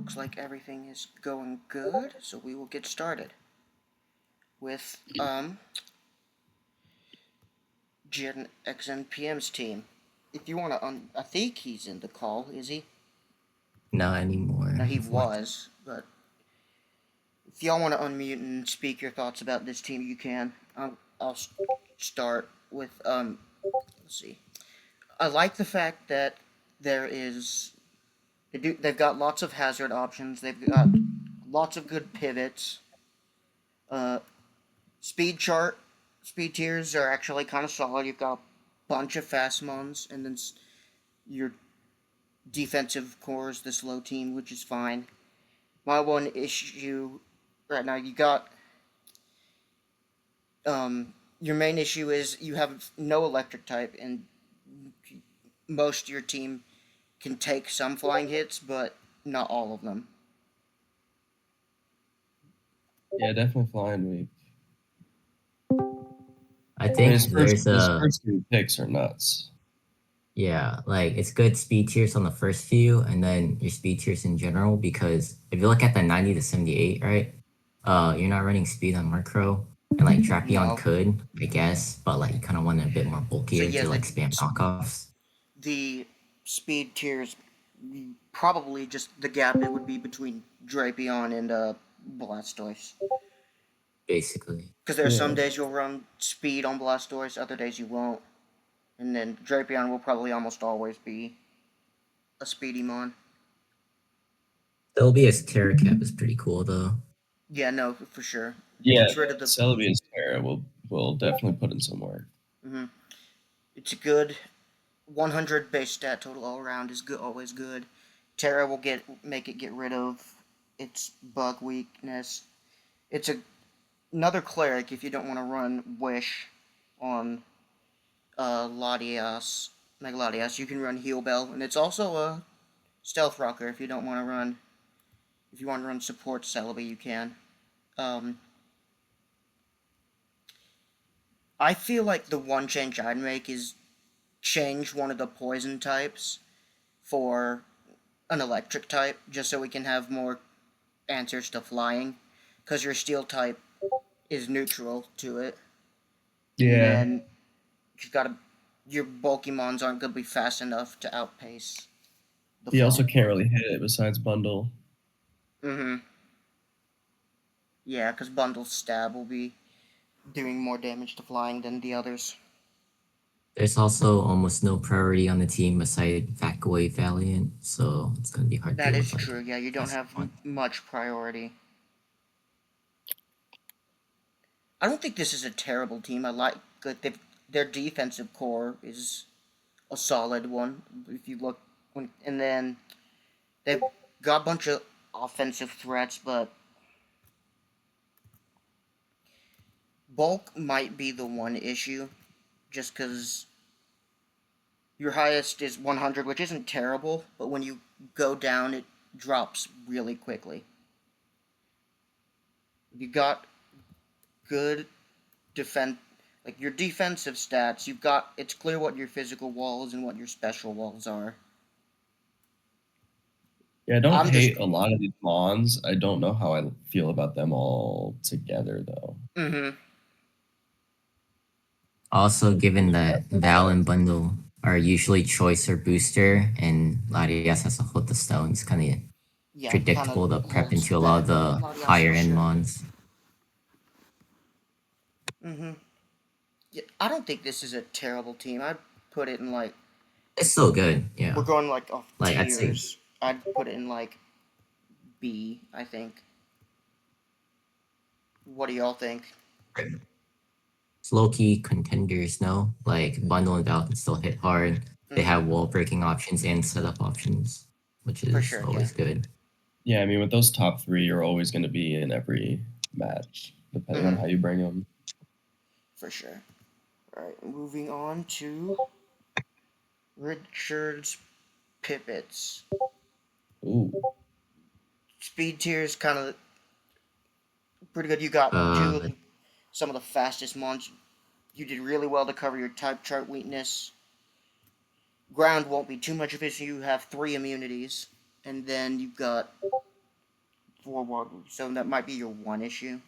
looks like everything is going good, so we will get started with Gen XNPM's team. If you want to, I think he's in the call, is he? Not anymore. No, he was, but if y'all want to unmute and speak your thoughts about this team, you can. I'll start with, let's see. I like the fact that they've got lots of hazard options, they've got lots of good pivots. Uh, speed tiers are actually kind of solid. You've got a bunch of fast mons, and then your defensive core is the slow team, which is fine. My one issue right now, you got your main issue is you have no electric type, and most of your team can take some flying hits, but not all of them. Yeah, definitely flying weak. I think his first few picks are nuts. Yeah, like it's good speed tiers on the first few, and then your speed tiers in general. Because if you look at the 90 to 78, right? You're not running speed on Murkrow, and like Drapion could, I guess, but like you kind of want it a bit more bulkier to like spam knockoffs. The speed tiers, probably just the gap it would be between Drapion and Blastoise. Basically. Because there are some days you'll run speed on Blastoise, other days you won't. And then Drapion will probably almost always be a speedy mon. Celebi's Terra Cap is pretty cool though. Yeah, no, for sure. Yeah, Celebi's Terra will definitely put in some work. Mm-hmm. It's a good 100 base stat total all around is good, always good. Terra will make it get rid of its bug weakness. It's another cleric if you don't want to run Wish on Latias, Mega Latias. You can run Heal Bell, and it's also a Stealth Rocker if you don't want to run. If you want to run support Celebi, you can. I feel like the one change I'd make is change one of the poison types for an electric type, just so we can have more answers to flying, because your steel type is neutral to it. Yeah. And then your bulky mons aren't going to be fast enough to outpace the fly. Also can't really hit it besides bundle. Mm-hmm. Yeah, because bundle's stab will be doing more damage to flying than the others. There's also almost no priority on the team aside Vakaway Valiant, so it's going to be hard to... That is like true, yeah, you don't have much priority. I don't think this is a terrible team. I like their defensive core is a solid one. If you look, and then they've got a bunch of offensive threats, but bulk might be the one issue, just because your highest is 100, which isn't terrible, but when you go down, it drops really quickly. You got good like your defensive stats, it's clear what your physical walls and what your special walls are. Yeah, I don't hate a lot of these mons. I don't know how I feel about them all together, though. Mm-hmm. Also, given that Val and Bundle are usually choice or booster, and Latias has to hold the stone, it's kind of predictable to prep into a lot of the higher end mons. Mm-hmm. Yeah, I don't think this is a terrible team. I'd put it in like... It's still good, yeah. We're going like off tiers. I'd put it in like B, I think. What do y'all think? Low-key contenders, no? Like, Bundle and Val can still hit hard. They have wall-breaking options and setup options, which is always good. Yeah, I mean, with those top three, you're always going to be in every match, depending on how you bring them. For sure. All right, moving on to Richard's pivots. Ooh. Speed tiers kind of pretty good. You got some of the fastest mons. You did really well to cover your type chart weakness. Ground won't be too much of an issue. You have 3 immunities. And then you've got for water, so that might be your one issue.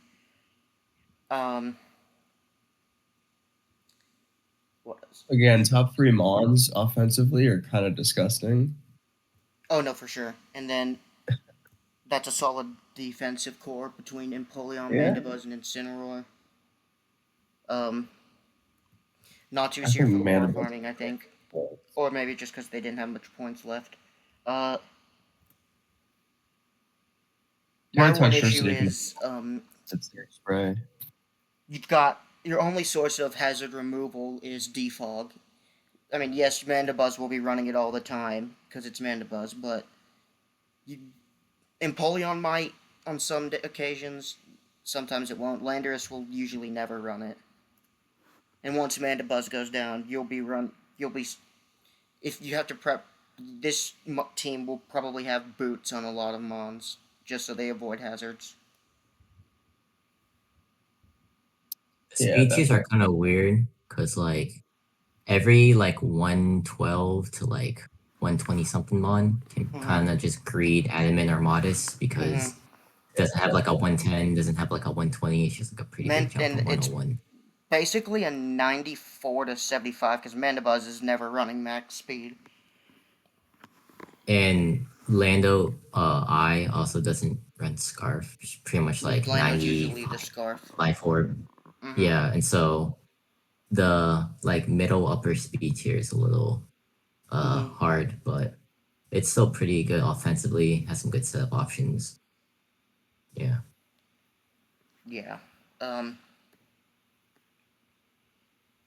What else? Again, top 3 Mons offensively are kind of disgusting. Oh no, for sure. And then that's a solid defensive core between Empoleon, Yeah. Mandibuzz, and Incineroar. Not too I here think for water Mandibuzz- farming, I think, or maybe just because they didn't have much points left. My one issue Toxtricity is it's their spray. you've got your only source of hazard removal is defog. I mean, yes, Mandibuzz will be running it all the time because it's Mandibuzz, but Empoleon might on some occasions. Sometimes it won't. Landorus will usually never run it. And once Mandibuzz goes down, you'll be. If you have to prep, this team will probably have boots on a lot of Mons just so they avoid hazards. Speed tiers are kind of weird because like every like 112 to like 120 something mon can kind of just greed adamant or modest because it doesn't have like a 110, doesn't have like a 120. It's just like a pretty big jump from 101. Basically a 94 to 75 because Mandibuzz is never running max speed. And Lando I also doesn't run Scarf. It's pretty much like Lando's 90 usually the Scarf. life orb. Yeah, and so the like middle upper speed tier is a little hard, but it's still pretty good offensively, has some good setup options. Yeah. Yeah.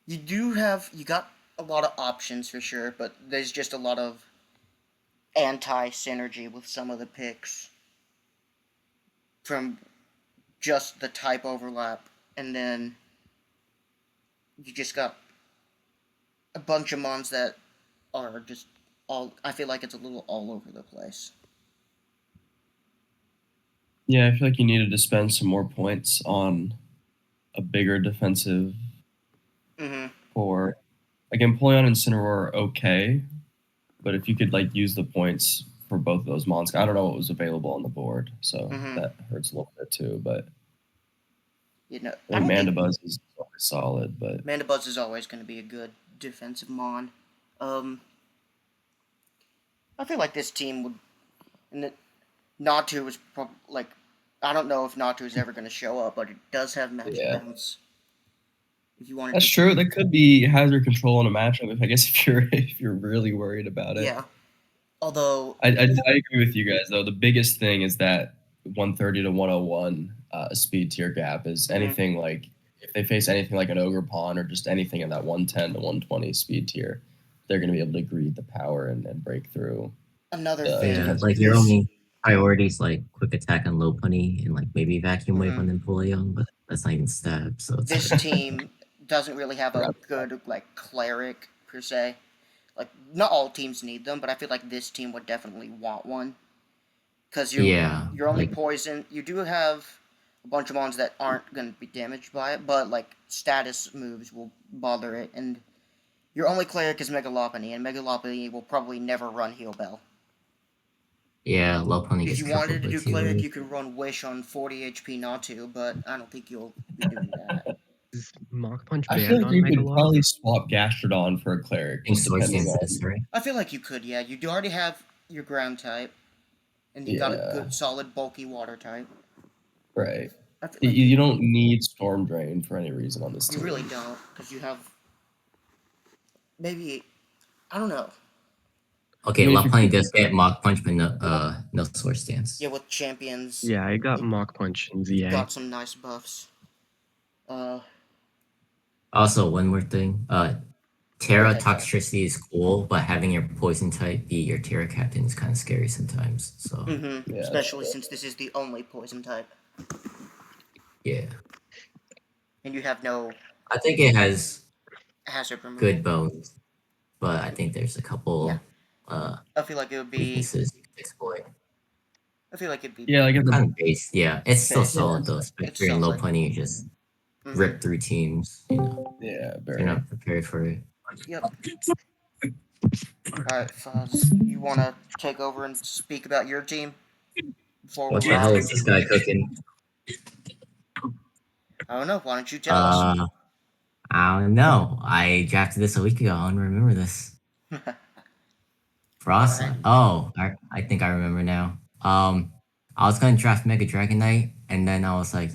You got a lot of options for sure, but there's just a lot of anti-synergy with some of the picks from just the type overlap, and then you just got a bunch of mons that are just all. I feel like it's a little all over the place. Yeah, I feel like you needed to spend some more points on a bigger defensive core. Like Empoleon and Incineroar are okay, but if you could like use the points for both of those mons, I don't know what was available on the board, so that hurts a little bit too. But Mandibuzz is solid, but Mandibuzz is always going to be a good defensive mon. I feel like this team would, and Natu is probably like, I don't know if Natu is ever going to show up, but it does have magic bounce. If you wanted, that's true. That could be hazard control in a matchup. I guess if you're really worried about it. Yeah. Although I agree with you guys though. The biggest thing is that 130 to 101 speed tier gap is anything like if they face anything like an Ogre Pawn or just anything in that 110 to 120 speed tier, they're going to be able to greed the power and break through. Another thing, like your only priorities like quick attack and low punny and like maybe vacuum wave on Empoleon, but that's not even stab. So this team doesn't really have a good like cleric per se. Like not all teams need them, but I feel like this team would definitely want one. Because you're only poison. You do have a bunch of mons that aren't going to be damaged by it, but like status moves will bother it, and your only cleric is Megalopony, and Megalopony will probably never run Heal Bell. Yeah, low punny. If you wanted to do cleric, you could run Wish on 40 HP Natu, but I don't think you'll be doing that. Is Mach Punch I banned feel like on you could Megaloth? probably swap Gastrodon for a cleric, just depending on. Right? I feel like you could, yeah. You do already have your ground type, and you got a good, solid, bulky water type. Right. Like you don't need Storm Drain for any reason on this team. You really don't, because you have maybe, I don't know. Okay, Love Punny does get Mach Punch, but no Sword Stance. Yeah, with champions. Yeah, I got Mach Punch in ZA. Got some nice buffs. Also, one more thing. Terra Toxtricity is cool, but having your poison type be your Terra Captain is kind of scary sometimes. So especially since this is the only poison type. Yeah. And you have no. I think it has hazard removal. Good bones, but I think there's a couple. I feel like it would be weaknesses you could exploit. I feel like it'd be like kind of base. Yeah, it's still solid though. Especially in low punny, you just rip through teams. You know. Yeah, very. You're not prepared for it. Yep. Alright, Fuzz, you want to take over and speak about your team forward What the hell round. is this guy cooking? I don't know. Why don't you tell us? I don't know. I drafted this a week ago. I don't remember this. Frostland. Oh, I think I remember now. I was gonna draft Mega Dragon Knight, and then I was like,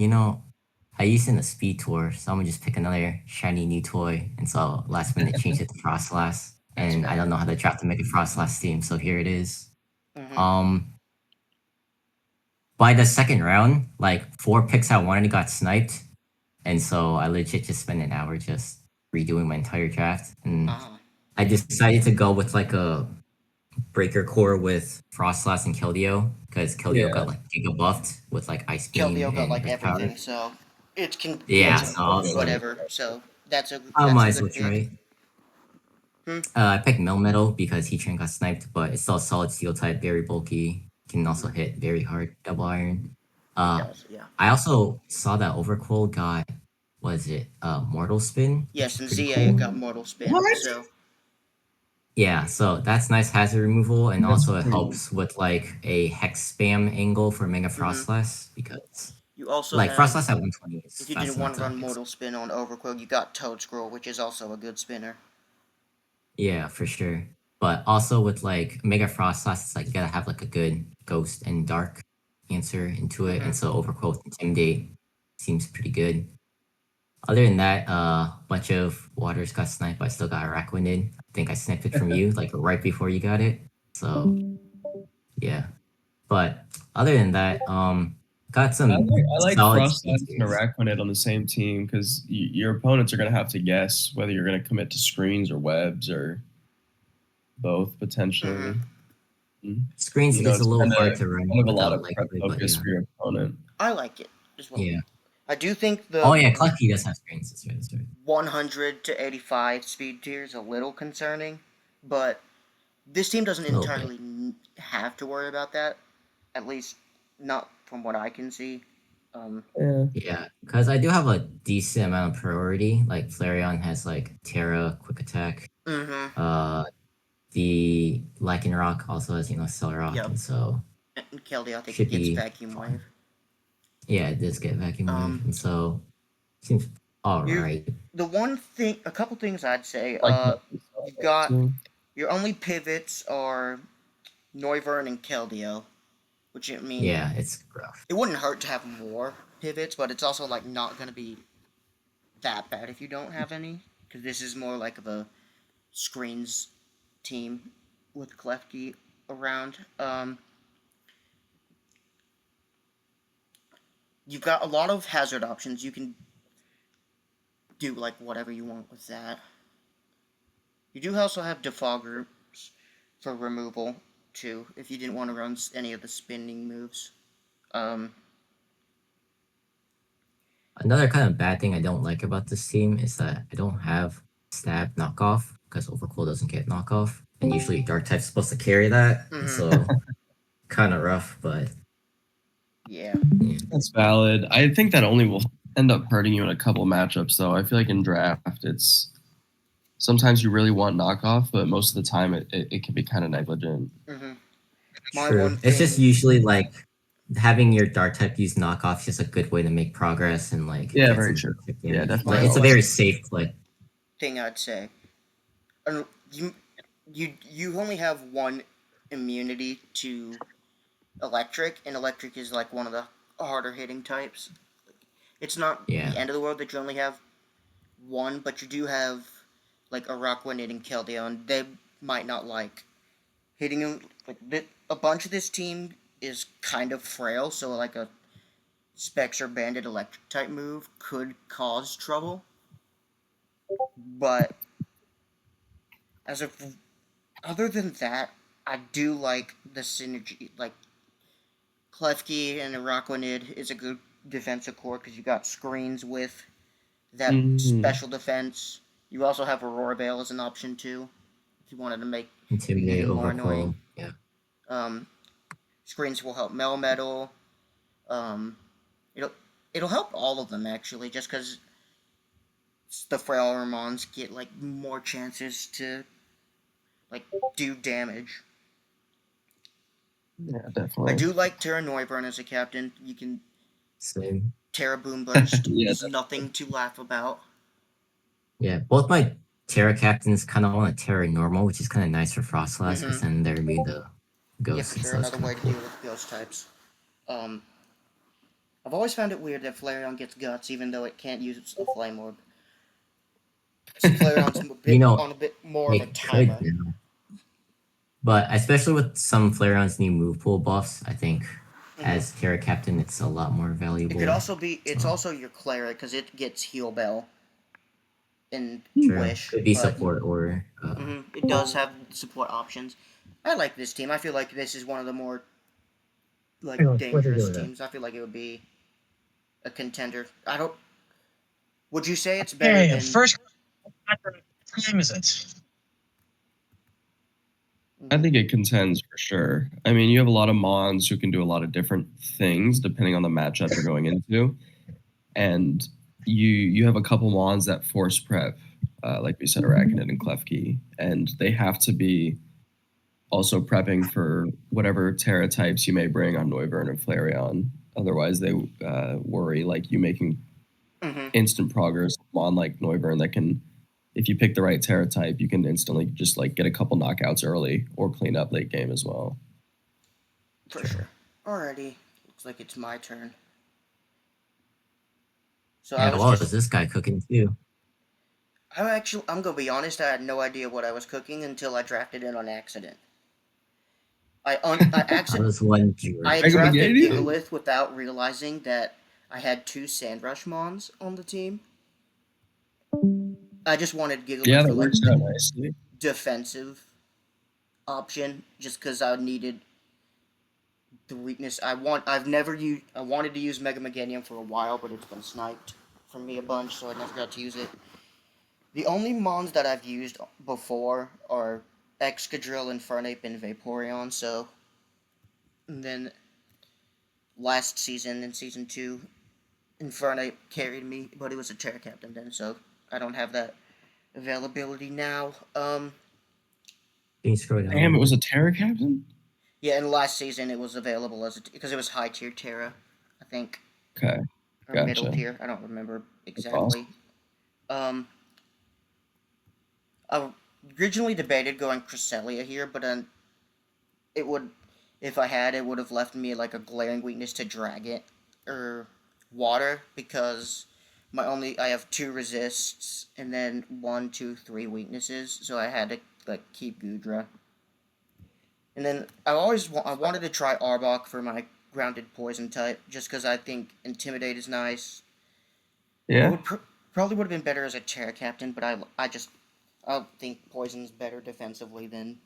I used it in the Speed Tour, so I'm gonna just pick another shiny new toy. And so last minute changed it to Frostlass, and I don't know how to draft the Mega Frostlass team, so here it is. By the second round, like 4 picks I wanted got sniped, and so I legit just spent an hour just redoing my entire draft, and I decided to go with like a Breaker Core with Frostlass and Keldeo, because Keldeo got like Giga buffed with like Ice Beam Keldeo got and like Earth Power. everything, so it can So I was like, whatever. So that's a I might as good well pick. try. I picked Melmetal because Heatran got sniped, but it's still a solid steel type, very bulky. Can also hit very hard, double iron. I also saw that Overcold got, what is it, Mortal Spin? Yes, and ZA cool. got Mortal Spin. What? So yeah, so that's nice hazard removal, and also it helps with like a hex spam angle for Mega Frostlass, because you also like have, Frostlass at 120 is if you fast didn't enough want to run Mortal Spin on Overcoil, you got Toad Scroll, which is also a good spinner. Yeah, for sure. But also with like Mega Frostlass, it's like you gotta have like a good Ghost and Dark answer into it, and so Overcoil with Intimidate seems pretty good. Other than that, bunch of waters got sniped, but I still got Araquanid. I think I sniped it from you like right before you got it. So yeah. But other than that, got some I like solid Frostlass and speedsters. Araquanid on the same team because your opponents are going to have to guess whether you're going to commit to screens or webs or both potentially. Screens is a little hard to run kind of a lot without of like prep focus for your opponent. I like it as well. Yeah. I do think the Clucky does have screens. That's right. 100 to 85 speed tier is a little concerning, but this team doesn't entirely have to worry about that. At least, not from what I can see. Yeah, because I do have a decent amount of priority. Like Flareon has like Terra, Quick Attack. The Lycanroc also has Celerock, and so and Keldeo, I think, should gets be Vacuum Wave. Yeah, it does get Vacuum Wave, and so seems all right. The one thing, a couple things I'd say. You've got your only pivots are Noivern and Keldeo, which I mean, yeah, it's rough. It wouldn't hurt to have more pivots, but it's also like not gonna be that bad if you don't have any, because this is more like of a screens team with Klefki around. You've got a lot of hazard options. You can do like whatever you want with that. You do also have defoggers for removal too, if you didn't want to run any of the spinning moves. Another kind of bad thing I don't like about this team is that I don't have stab knockoff, because Overcool doesn't get knockoff, and usually Dark type's supposed to carry that, so kind of rough, but yeah, that's valid. I think that only will end up hurting you in a couple matchups, though. I feel like in draft, it's sometimes you really want knockoff, but most of the time it can be kind of negligent. True. It's just usually like having your Dark type use knockoff is just a good way to make progress and like very true. Yeah, definitely. Like, it's a very safe play. Thing I'd say. You only have one immunity to electric, and electric is like one of the harder hitting types. It's not the end of the world that you only have one, but you do have like Araquanid and Keldeo, and they might not like hitting him. Like a bunch of this team is kind of frail, so like a Specs or Bandit electric type move could cause trouble. But other than that, I do like the synergy. Like Klefki and Araquanid is a good defensive core because you got screens with that special defense. You also have Aurora Veil as an option too, if you wanted to make Intimidate, more annoying. Yeah. Screens will help Melmetal. It'll help all of them actually, just because the frailer mons get like more chances to like do damage. Yeah, I definitely. do like Terra Neuburn as a captain. You can Same. Terra Boom Burst Yeah, is nothing to laugh about. Yeah, both my Terra captains kind of want a Terra normal, which is kind of nice for Frostlass because then they're immune to Yeah, ghosts for and sure. stuff. It's Another kind way of to cool. deal with ghost types. I've always found it weird that Flareon gets guts, even though it can't use a flame orb. Flareon's You know, on a bit more of a it could, timer. but especially with some Flareon's new move pool buffs, I think Mm-hmm. as Terra captain, it's a lot more It could valuable. also be. It's So, also your cleric because it gets heal bell and sure, wish, could be but support or it does have support options. I like this team. I feel like this is one of the more like dangerous teams. I feel like it would be a contender. I don't. Would you say it's better Hey, than? first what time is it? I think it contends for sure. I mean, you have a lot of Mons who can do a lot of different things depending on the matchup you're going into, and you have a couple Mons that force prep, like we said, Arachnid and Klefki, and they have to be also prepping for whatever Terra types you may bring on Noivern and Flareon. Otherwise, they worry like you making Mm-hmm. instant progress on like Noivern that can, if you pick the right Terra type, you can instantly just like get a couple knockouts early or clean up late game as well. For sure. Alrighty. Looks like it's my turn. So I yeah. was Well, is just. this guy cooking too? I'm gonna be honest. I had no idea what I was cooking until I drafted it on accident. I I was wondering. I Mega drafted Meganium? Gigalith without realizing that I had two Sandrush Mons on the team. I just wanted Gigalith Yeah, for that like works out nicely. defensive option, just because I needed the weakness. I've never used. I wanted to use Mega Meganium for a while, but it's been sniped from me a bunch, so I never got to use it. The only Mons that I've used before are Excadrill, Infernape, and Vaporeon. So, and then last season in season 2, Infernape carried me, but it was a Terra Captain then, so I don't have that availability now. Can you scroll down? Damn, it was a Terra captain? Yeah, and last season it was available as because it was high tier Terra, I think, Okay, or middle gotcha. tier. I don't remember That's exactly. I originally debated going Cresselia here, but it would, if I had, it would have left me like a glaring weakness to Dragget or Water because I have 2 resists and then 1, 2, 3 weaknesses, so I had to like keep Gudra. And then I wanted to try Arbok for my grounded poison type just because I think Intimidate is nice. It Yeah. would probably would have been better as a Terra Captain, but I think poison's better defensively than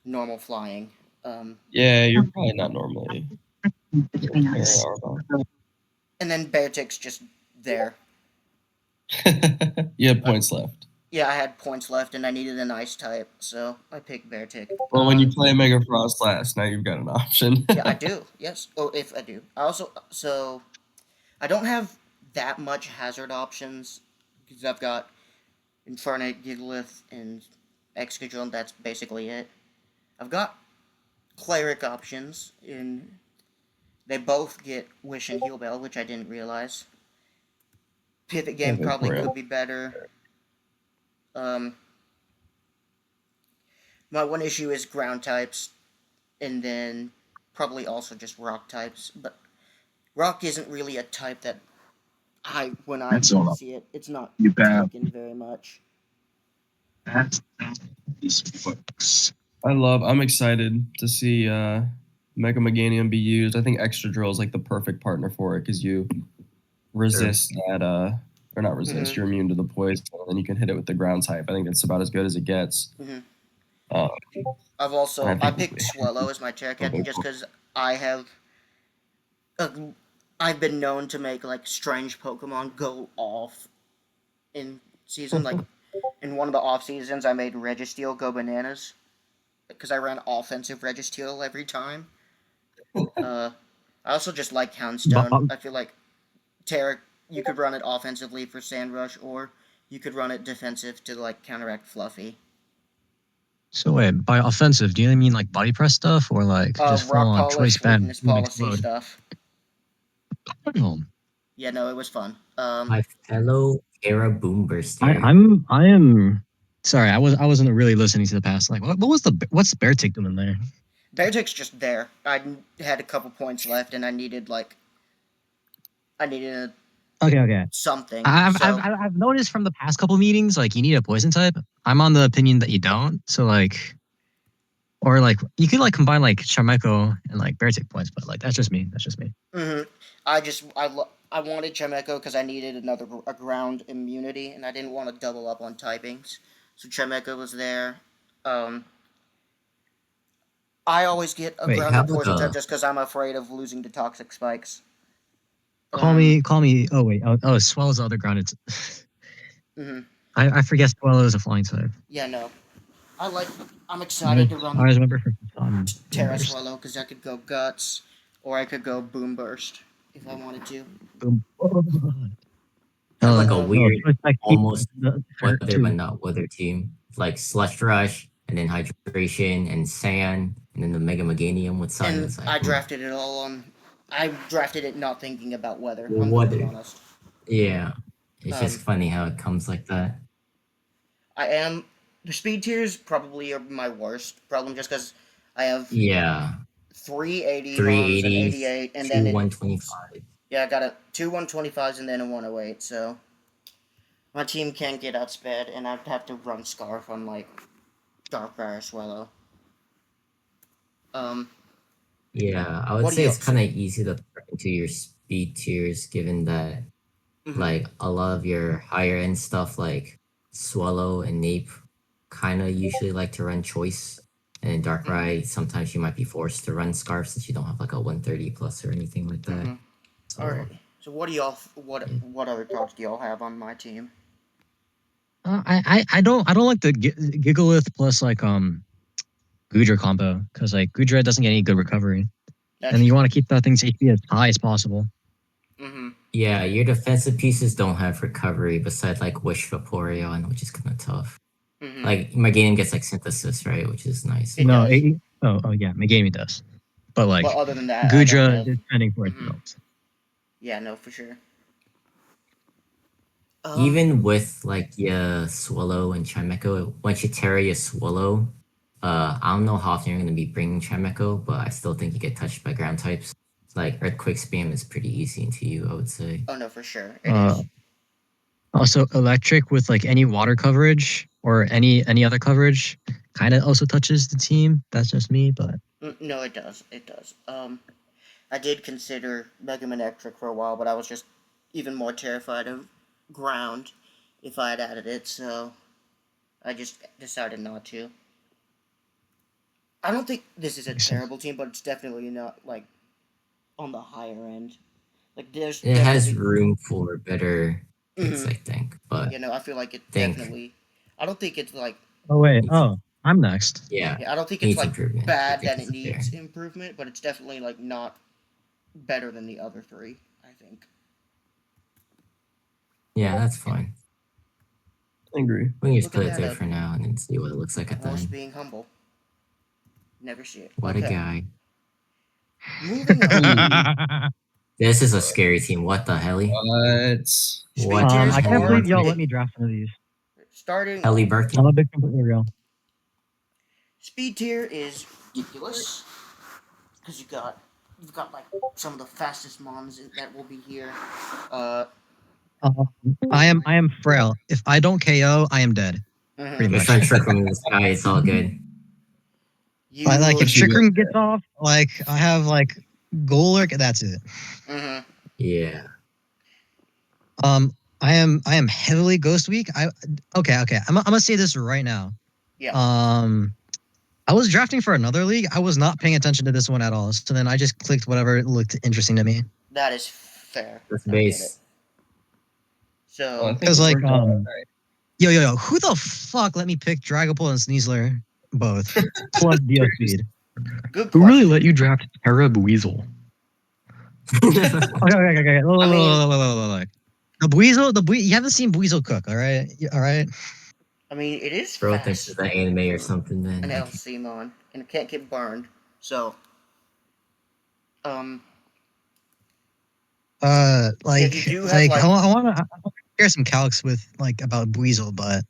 normal flying. Yeah, you're probably not normally Between very us. Arbok. And then Beartic's just there. You had points left. Yeah, I had points left and I needed an ice type, so I picked Beartic. Well, when you play Mega Frost last, now you've got an option. Yeah, I do. Yes. Oh, if I do. I don't have that much hazard options because I've got Infernape, Gigalith, and Excadrill, and that's basically it. I've got cleric options in. They both get Wish and Heal Bell, which I didn't realize. Pivot game Yeah, probably Vaporeon. could be better. My one issue is ground types, and then probably also just rock types. But rock isn't really a type that when I That's all. see it, it's not You bet. taken very much. That's these books. I'm excited to see Mega Meganium be used. I think Extra Drill is like the perfect partner for it because you resist that or not resist, you're immune to the poison, and then you can hit it with the ground type. I think that's about as good as it gets. I've I think picked Swallow as my Terra Captain just because I have I've been known to make like strange Pokemon go off in season. Like in one of the off seasons, I made Registeel go bananas because I ran offensive Registeel every time. I also just like Houndstone. I feel like Terra, you could run it offensively for Sandrush, or you could run it defensive to like counteract Fluffy. So wait, by offensive, do you mean like body press stuff or like just full Rock on choice polish, band weakness policy stuff. Oh. Yeah, no, it was fun. My fellow Terra Boom Burster. I am sorry, I wasn't really listening to the past. Like what's Bear Tick doing there? Bear Tick's just there. I had a couple points left, and I needed Okay. something. I've noticed from the past couple meetings, like you need a poison type. I'm on the opinion that you don't. So like, or like you could like combine like Charmeco and like Bear Tick points, but like that's just me. Mm-hmm. I wanted Chimeco because I needed a ground immunity, and I didn't want to double up on typings. So Chimeco was there. I always get a ground and poison type just because I'm afraid of losing to toxic spikes. Call me. Oh wait. Swellow's the other ground. It's. I forget Swallow is a flying type. Yeah, no. I'm excited to run. I remember Terra Swallow because I could go Guts, or I could go Boom Burst if I wanted to. Like a weird, almost weather but not weather team. Like Slush Rush, and then Hydration, and Sand, and then the Mega Meganium with Sun. And I drafted it all on. I drafted it not thinking about weather. I'm weather. gonna be honest. Yeah, it's just funny how it comes like that. The speed tiers probably are my worst problem just because I have 380, 388, and then 125. Yeah, I got two 125s and then a 108. So my team can't get outsped, and I'd have to run Scarf on like Darkfire Swallow. Yeah, I would say it's kind of easy to throw into your speed tiers, given that like a lot of your higher end stuff like Swallow and Nape kind of usually like to run Choice, and in Darkrai sometimes you might be forced to run Scarf since you don't have like a 130 plus or anything like that. So, alright. So what other cards do y'all have on my team? I don't like the Gigalith plus like Goodra combo because like Goodra doesn't get any good recovery, and you want to keep that thing's HP as high as possible. Yeah, your defensive pieces don't have recovery besides like Wish Vaporeon, which is kind of tough. Like Meganium gets like Synthesis, right, which is nice. Yeah, Meganium does, but like other than that, Goodra is trending for itself. Yeah, no, for sure. Even with like your Swallow and Chimeco, once you Terra your Swallow, I don't know how often you're going to be bringing Chimeco, but I still think you get touched by ground types. Like Earthquake spam is pretty easy into you, I would say. Oh no, for sure. It is. Also, Electric with like any water coverage or any other coverage kind of also touches the team. That's just me, but no, it does. It does. I did consider Mega Man Electric for a while, but I was just even more terrified of ground if I had added it, so I just decided not to. I don't think this is a terrible team, but it's definitely not like on the higher end. Like it has room for better picks, I think. But I feel like it definitely. I don't think it's like. Oh wait! Oh, I'm next. Yeah. I don't think it's like bad that it needs improvement, but it's definitely like not better than the other three, I think. Yeah, that's fine. I agree. We can just put it there for now and then see what it looks like at the end. Being humble. Never see it. What a guy. Moving on. This is a scary team. What the hell? What? I can't believe y'all let me draft one of these. Starting. Ellie Birkin. I'm a big completely real. Speed tier is ridiculous because you've got like some of the fastest mons that will be here. I am frail. If I don't KO, I am dead. Pretty much. Just trying to trick from the sky. It's all good. If Trick Room gets off, like I have like Golurk, that's it. Yeah. I am heavily Ghost Weak. Okay. I'm gonna say this right now. Yeah. I was drafting for another league. I was not paying attention to this one at all. So then I just clicked whatever looked interesting to me. That is fair. That's base. So because like yo, who the fuck let me pick Dragapult and Sneasler both plus Dio Speed? Who really let you draft Terra Buizel? Okay. Look. The Buizel, you haven't seen Buizel cook, all right? I mean, it is Bro thinks it's fast. an anime or something, man. An LC mon, and it can't get burned. So, Like, you do have, like like- I want to share some calcs with like about Weasel, but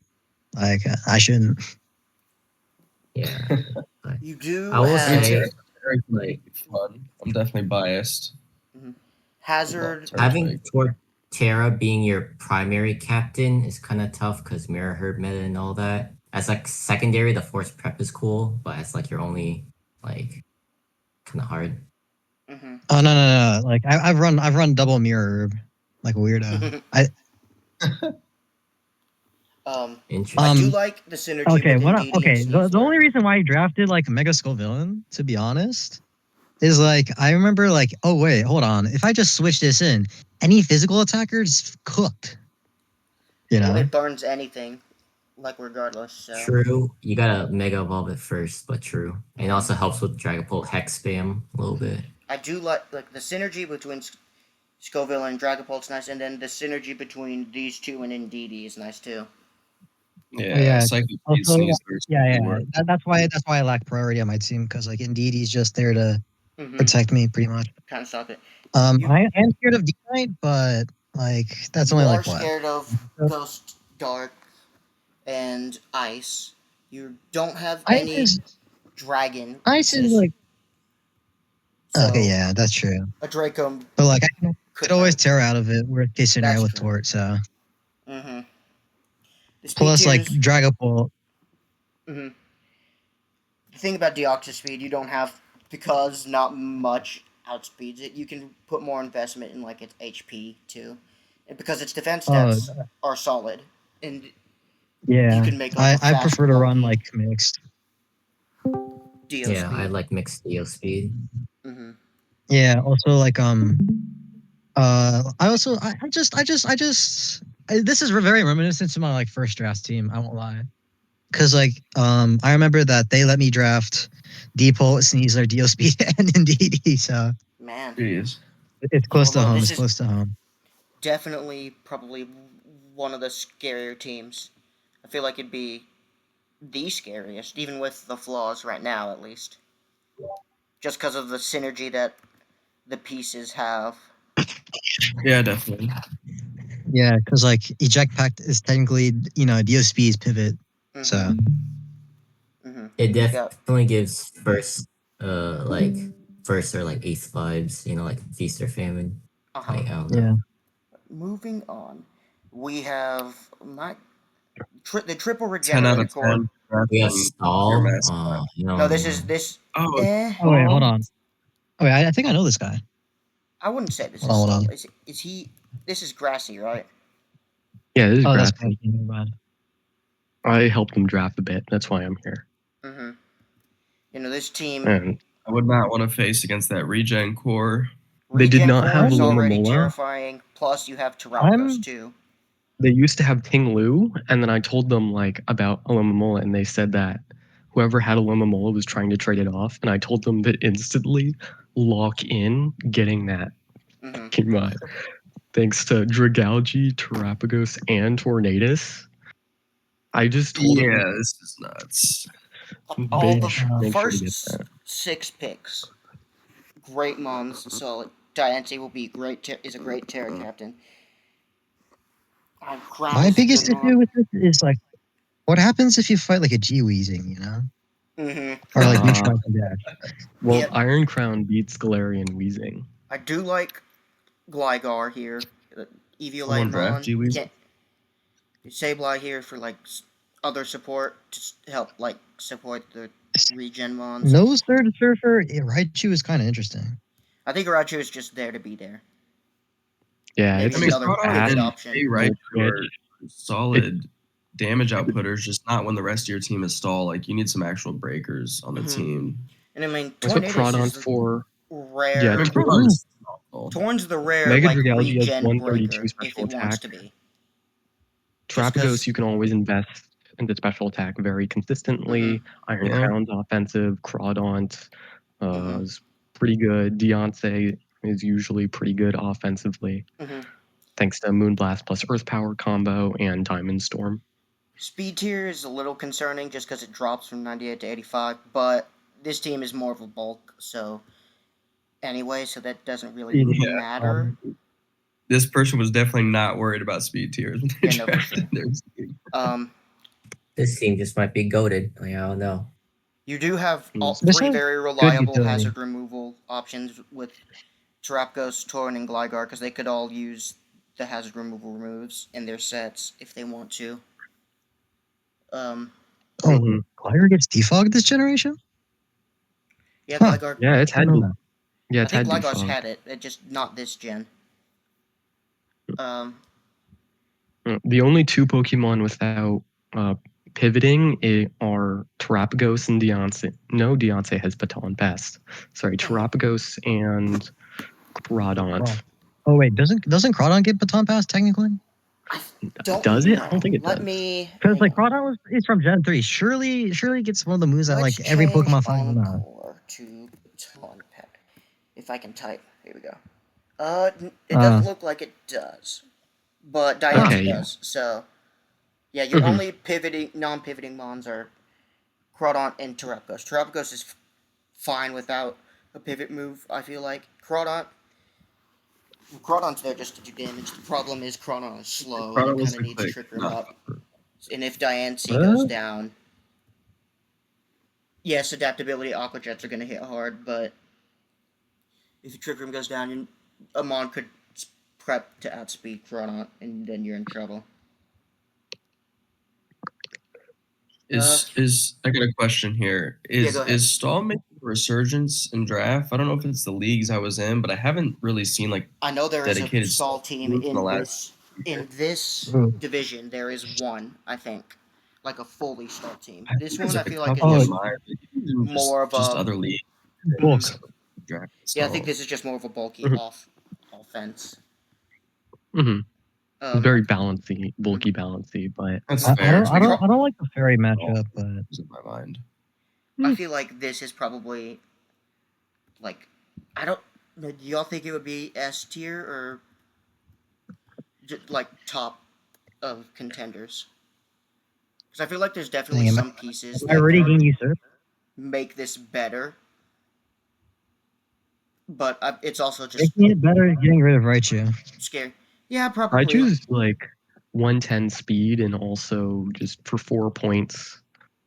like I shouldn't. Yeah. you do I will have say, Like, fun. I'm definitely biased. Hazard. having Torterra being your primary captain is kind of tough because mirror herd meta and all that. As like secondary, the force prep is cool, but it's like your only like kind of hard. Oh no! Like I've run double mirror like a weirdo. Interesting. I do like the synergy. Okay, with what? Indeedee Okay, and the Sneasler. only reason why I drafted like Mega Skull Villain, to be honest, is like I remember like, oh wait, hold on. If I just switch this in, any physical attacker's cooked. You know? It burns anything, like regardless. So. True. You gotta mega evolve it first, but true. And it also helps with Dragapult hex spam a little bit. I do like the synergy between Scoville and Dragapult's nice, and then the synergy between these two and Indeedee is nice too. Yeah, Psychic Also, Sneasler. That's why I lack priority on my team because like Indeedee's just there to protect me pretty much. Kind of stop it. I am scared of D-Knight, but like that's only like what? Scared of Ghost, Dark, and Ice. You don't have any Dragon. Ice is like. So Okay, yeah, that's true. a Draco. But like I could always tear out of it. Worst case scenario with Tort, so. Plus, like Dragapult. The thing about Deoxys speed, you don't have because not much outspeeds it. You can put more investment in like its HP too, and because its defense stats are solid, and yeah, you can make. Like, I prefer to run like mixed. Dio yeah, speed. I like mixed Dio speed. Yeah. Also, like this is very reminiscent to my like first draft team. I won't lie, because like I remember that they let me draft Deepole, Sneasler, Dio Speed, and Indeedee. So man, jeez, it's close to home. It's close to home. Definitely, probably one of the scarier teams. I feel like it'd be the scariest, even with the flaws right now, at least. Just because of the synergy that the pieces have. Yeah, definitely. Yeah, because like Eject Pact is technically Dio Speed's pivot, so. It definitely gives first or like eighth vibes, like Feast or Famine. Yeah. Moving on, we have the triple 10 out regenerator of core. 10. We have Stall. No, this is. Oh, Oh wait, hold on. Oh wait, I think I know this guy. I wouldn't say this Hold on. Is he? This is Grassy, right? Yeah, this is that's Grassy. bad. I helped him draft a bit. That's why I'm here. This team. And I would not want to face against that regen core. They did not have is already Alomomola. terrifying. Plus, you have Terapos too. They used to have Ting Lu, and then I told them about Alomomola, and they said that whoever had Alomomola was trying to trade it off, and I told them to instantly lock in getting that. Thanks to Dragalge, Terapagos, and Tornadus. I just told them. Yeah, this is nuts. All the first 6 picks, great mons. So Diancie will be great. Is a great Terra captain. My biggest issue with this is what happens if you fight like a G-Weezing, or like neutral dash? Well, Iron Crown beats Galarian Weezing. I do like Gligar here. Eviolite draft G-Weezing. Sableye here for other support to help support the regen mons. Nose Third Surfer, Raichu is kind of interesting. I think Raichu is just there to be there. Yeah, maybe it's just another good option. Hey, Raichu are solid damage outputters, just not when the rest of your team is stall. You need some actual breakers on the team. And I mean, that's what Crawdon's for. Rare. Yeah, Torn's the rare Mega Dragalge has regen 132 special attack. To be. Terapagos, you can always invest in the special attack very consistently. Iron Crown's offensive. Crawdon is pretty good. Deontay is usually pretty good offensively. Thanks to Moonblast plus Earth Power combo and Diamond Storm. Speed tier is a little concerning just because it drops from 98 to 85, but this team is more of a bulk, so anyway, so that doesn't really Yeah, matter. This person was definitely not worried about speed tiers when they Yeah, no, for drafted sure. their team. This team just might be goaded. Like, I don't know. You do have all This three has very good reliable utility. hazard removal options with Terapgos, Torn, and Gligar, because they could all use the hazard removal removes in their sets if they want to. Oh, Mhm. Gligar gets defogged this generation? Yeah, Huh. Gligar. Yeah, it's I had don't know that. yeah, I it's think had Gligar's default. had it, just not this gen. The only two Pokemon without pivoting are Terapagos and Deontay. No, Deontay has Baton Pass. Sorry, Terapagos and Crawdaunt. Oh wait, doesn't Crawdon get baton pass technically? I don't Does it? I know. don't think it Let does. me. Because like hang on. Crawdon is from Gen 3. Surely it gets one of the moves that Let's like every change Pokemon fighting now. Encore to Baton Pack. If I can type. Here we go. It Uh, doesn't look like it does. But Diancie Okay, yeah. does, so. Yeah, your Mhm. only non-pivoting mons are Crawdaunt and Terapagos. Terapagos is fine without a pivot move, I feel like. Crawdaunt's there just to do damage. The problem is Crawdaunt is slow, and Crawdaunt it was kind of needs quick, Trick Room not up. upper. And if Diancie goes down, yes, adaptability Aqua Jets are going to hit hard, but if the Trick Room goes down, a mon could prep to outspeed Crawdaunt, and then you're in trouble. Is I got a question here. Yeah, go ahead. Is Stall making a resurgence in draft? I don't know if it's the leagues I was in, but I haven't really seen like I know there is a dedicated stall team in the in last this Ooh. division. There is one, I think, like a fully stall team. I This think there's one, I like a feel like, is couple in just mine, but more of just a other leagues. bulk. Draft yeah. I think Stall. this is just more of a bulky Mhm. offense. hmm Um, Very balancy, bulky balancy, but That's I fair. don't I don't like the fairy matchup, but It's in my mind. I feel like this is probably like I don't. Do y'all think it would be S tier or just like top of contenders? Because I feel like there's definitely dang, some pieces am I that already could getting usurped? make this better. But it's also just Making it better is getting rid of Raichu. scary. Yeah, probably. Raichu's like 110 speed and also just for 4 points.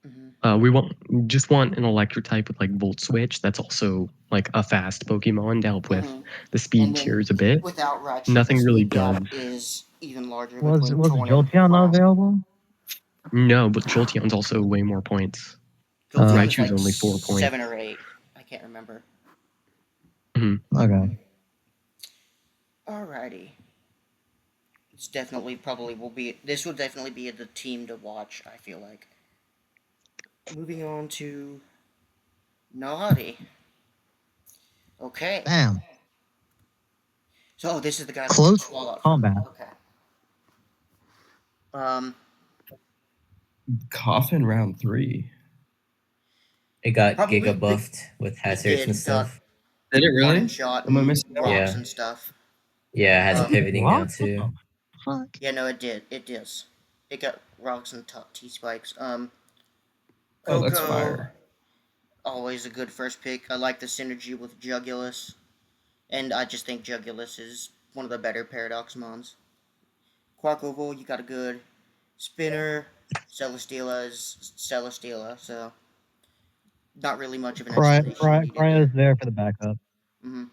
Mm-hmm. We just want an electric type with like Volt Switch. That's also like a fast Pokemon to help with Mm-hmm. the speed And then tiers a bit. without Raichu, Nothing the really speed gap does. is even larger Was between Torn and Jolteon not Frost. available? No, but Jolteon's also way more points. Jolteon is Raichu's like only 4 points. 7 or 8. I can't remember. Okay. Alrighty. It's definitely probably will be. This will definitely be the team to watch. I feel like. Moving on to Naughty. Okay. Bam. So this is the guy that Close swallowed. combat. Okay. Um. Coffin round 3. It got Probably Giga buffed with hazards did, and stuff. Did it really? One shot Am I and missing out? rocks Yeah. and stuff. Yeah, it has Um, pivoting now What? too. Fuck. Yeah, no, it did. It does. It got rocks and T spikes. Oh, that's Coco, fire. always a good first pick. I like the synergy with Jugulus, and I just think Jugulus is one of the better Paradox mons. Quacklevolt, you got a good spinner. Celesteela is Celesteela, so not really much of an explanation needed Brian there. is there for the backup. Mm-hmm.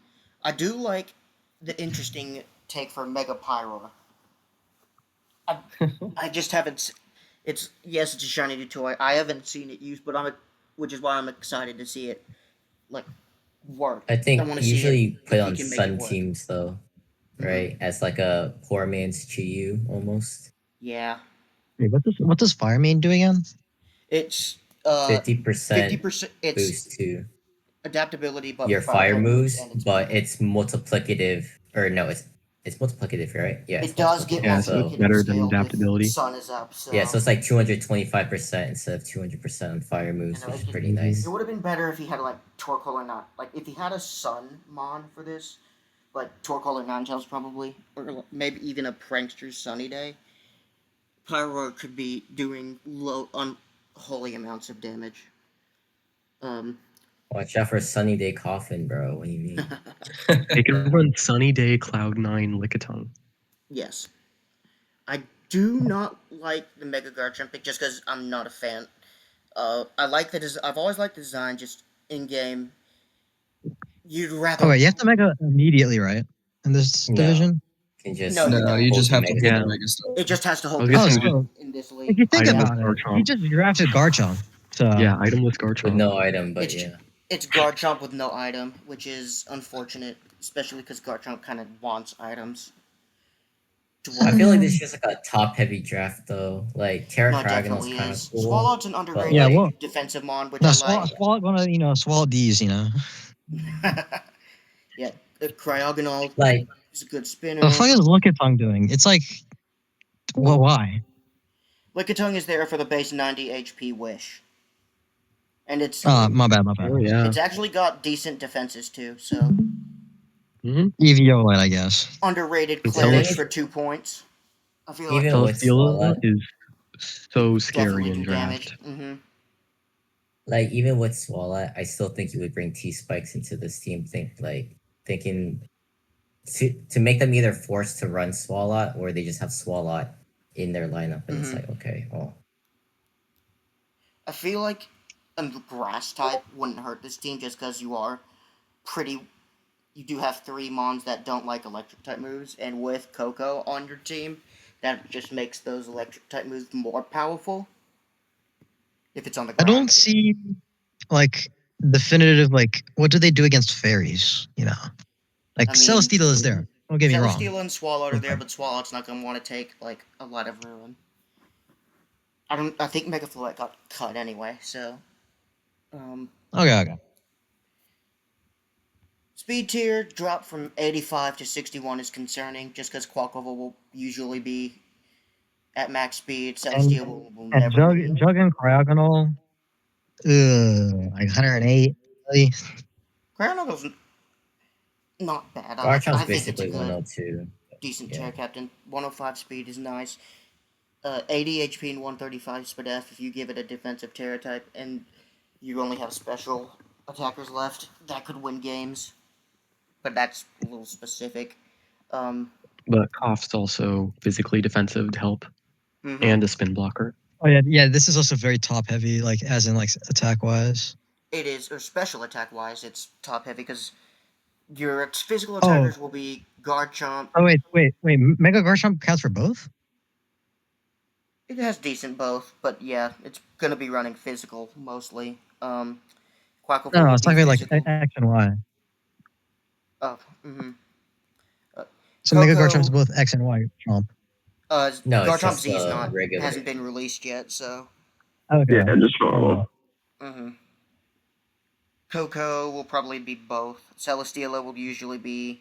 I do like the interesting take for Mega Pyro. I just haven't. It's yes, it's a shiny new toy. I haven't seen it used, but which is why I'm excited to see it like work. I think want to see usually it, you put if he on can make it Sun work. teams though, Mhm. right? As like a poor man's Chiyu almost. Yeah, Wait, what does Fire Main do again? it's 50% 50%. It's boost to adaptability, but your for fire type moves, and it's but it's multiplicative. Or no, it's multiplicative, right? Yeah, it's it does get multiplicative. Yeah, So multiplicative better than scaled if adaptability. sun is up. So yeah, so it's like 225% instead of 200% on fire moves, know, which is it's pretty nice. it would have been better if he had like Torkoal or not. Like if he had a sun mon for this, like Torkoal or Ninetales probably, or maybe even a Prankster's Sunny Day. Pyro could be doing low, unholy amounts of damage. Watch out for Sunny Day Coffin, bro. What do you mean? They can run Sunny Day, Cloud9, Lickitung. Yes. I do not like the Mega Garchomp pick just because I'm not a fan. I like the I've always liked the design just in game. You'd rather. Oh wait, you have to mega immediately, right? In this No. division. Can just No, you No, don't. you just have to Mega hold Yeah. the Mega Stone. It just has to hold I was the guessing Oh, Garchomp so in this if league. you think Itemless about it, Garchomp. he just drafted Garchomp. So Yeah, itemless with Garchomp. no item, but It's yeah. It's Garchomp with no item, which is unfortunate, especially because Garchomp kind of wants items. I feel like this is just like a top heavy draft though. Like Terra No, it Cragonal's definitely kind of is. cool. Swallout's an underrated yeah, well, defensive mon, which no, I swallow gonna swallow these, like. Yeah, Cryogonal Like is a good spinner. The fuck is Lickitung doing? It's like, well, why? Lickitung is there for the base 90 HP wish. And it's My bad. Oh yeah. it's actually got decent defenses too, so Mm-hmm. EVO, I guess. underrated And cleric Celest- for 2 points. I feel even like with Celesteela Swalot, is so scary definitely in do draft. damage. like even with Swalot, I still think you would bring T Spikes into this team. Thinking to make them either forced to run Swalot or they just have Swalot in their lineup, and it's like okay, well, I feel like a grass type wouldn't hurt this team just because you do have 3 mons that don't like electric type moves, and with Coco on your team, that just makes those electric type moves more powerful. If it's on the I ground. don't see like definitive what do they do against fairies? Like I mean, Celesteela is there. Don't get me wrong. Celesteela and Swalot are there, Okay. but Swalot's not gonna want to take like a lot of ruin. I think Megafluet got cut anyway, so Okay. speed tier drop from 85 to 61 is concerning, just because Quacklevel will usually be at max speed. Celesteela will And never be. Jug and Cryogonal, like 108. Really? Cryogonal's not bad. I Garchomp's think it's a basically good, 102. decent Yeah. Terra Captain. 105 speed is nice. 80 HP and 135 speed F if you give it a defensive Terra type, and you only have special attackers left. That could win games, but that's a little specific. But Koff's also physically defensive to help and a spin blocker. Oh yeah. This is also very top heavy, like as in like attack wise. It is, or special attack wise, it's top heavy because your physical attackers will be Garchomp. Oh wait. Mega Garchomp counts for both? It has decent both, but yeah, it's gonna be running physical mostly. Quacklevel No, will it's be talking like physical. X and Y. Oh, So Mega Coco- Garchomp's both X and Y chomp. No, it's Garchomp just Z is not regular. hasn't been released yet, so. Okay. Yeah, just follow. Coco will probably be both. Celesteela will usually be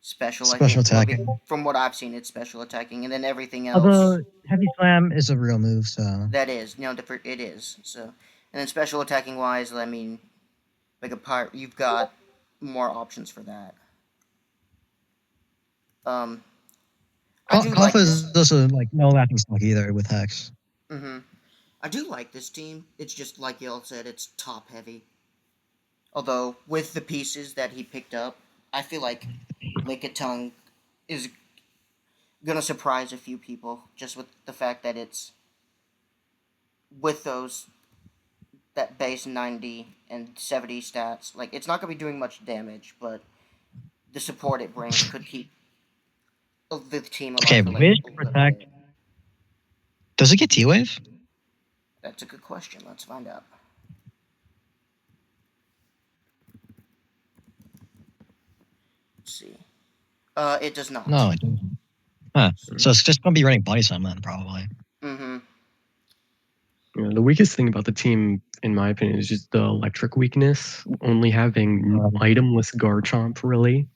special. Special I think. Well, attacking. from what I've seen, it's special attacking, and then everything else. Although Heavy Slam is a real move, so That is, it is. So, and then special attacking wise, I mean, like a pirate, you've got more options for that. I do like Alpha this. is also like no laughing stock either with Hex. I do like this team. It's just like y'all said, it's top heavy. Although with the pieces that he picked up, I feel like Lickitung is gonna surprise a few people just with the fact that it's with that base 90 and 70 stats. Like, it's not gonna be doing much damage, but the support it brings could keep the team alive. Okay, for, like, Wish a little Protect. bit. Does it get T-Wave? That's a good question. Let's find out. Let's see. It does not. No, it doesn't. Huh. So it's just gonna be running Body Slam then, probably. Yeah, the weakest thing about the team, in my opinion, is just the electric weakness. Only having itemless Garchomp really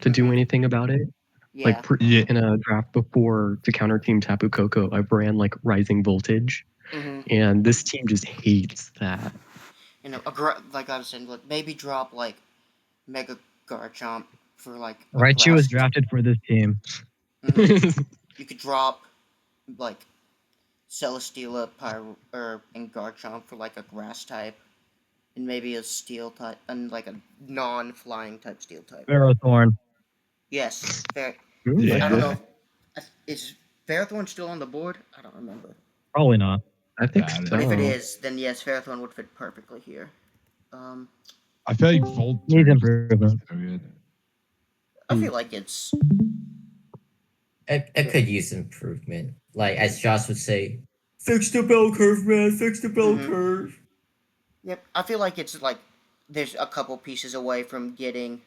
to do anything about it. Yeah. Like in a draft before to counter team Tapu Koko, I ran like Rising Voltage, and this team just hates that. Like I was saying, like maybe drop like Mega Garchomp for like. Raichu was drafted for this team. You could drop like Celesteela, Pyro, and Garchomp for like a grass type, and maybe a steel type, and like a non-flying type steel type. Ferrothorn. Yes, fair. Yeah. I don't know. Is Ferrothorn still on the board? I don't remember. Probably not. I think Yeah, But if it so. is, then yes, Ferrothorn would fit perfectly here. I feel like Volt Needs is improvement. so good. I feel like it's It could use improvement. Like as Josh would say, fix the bell curve, man. Fix the bell Mhm. curve. Yep, I feel like it's like there's a couple pieces away from getting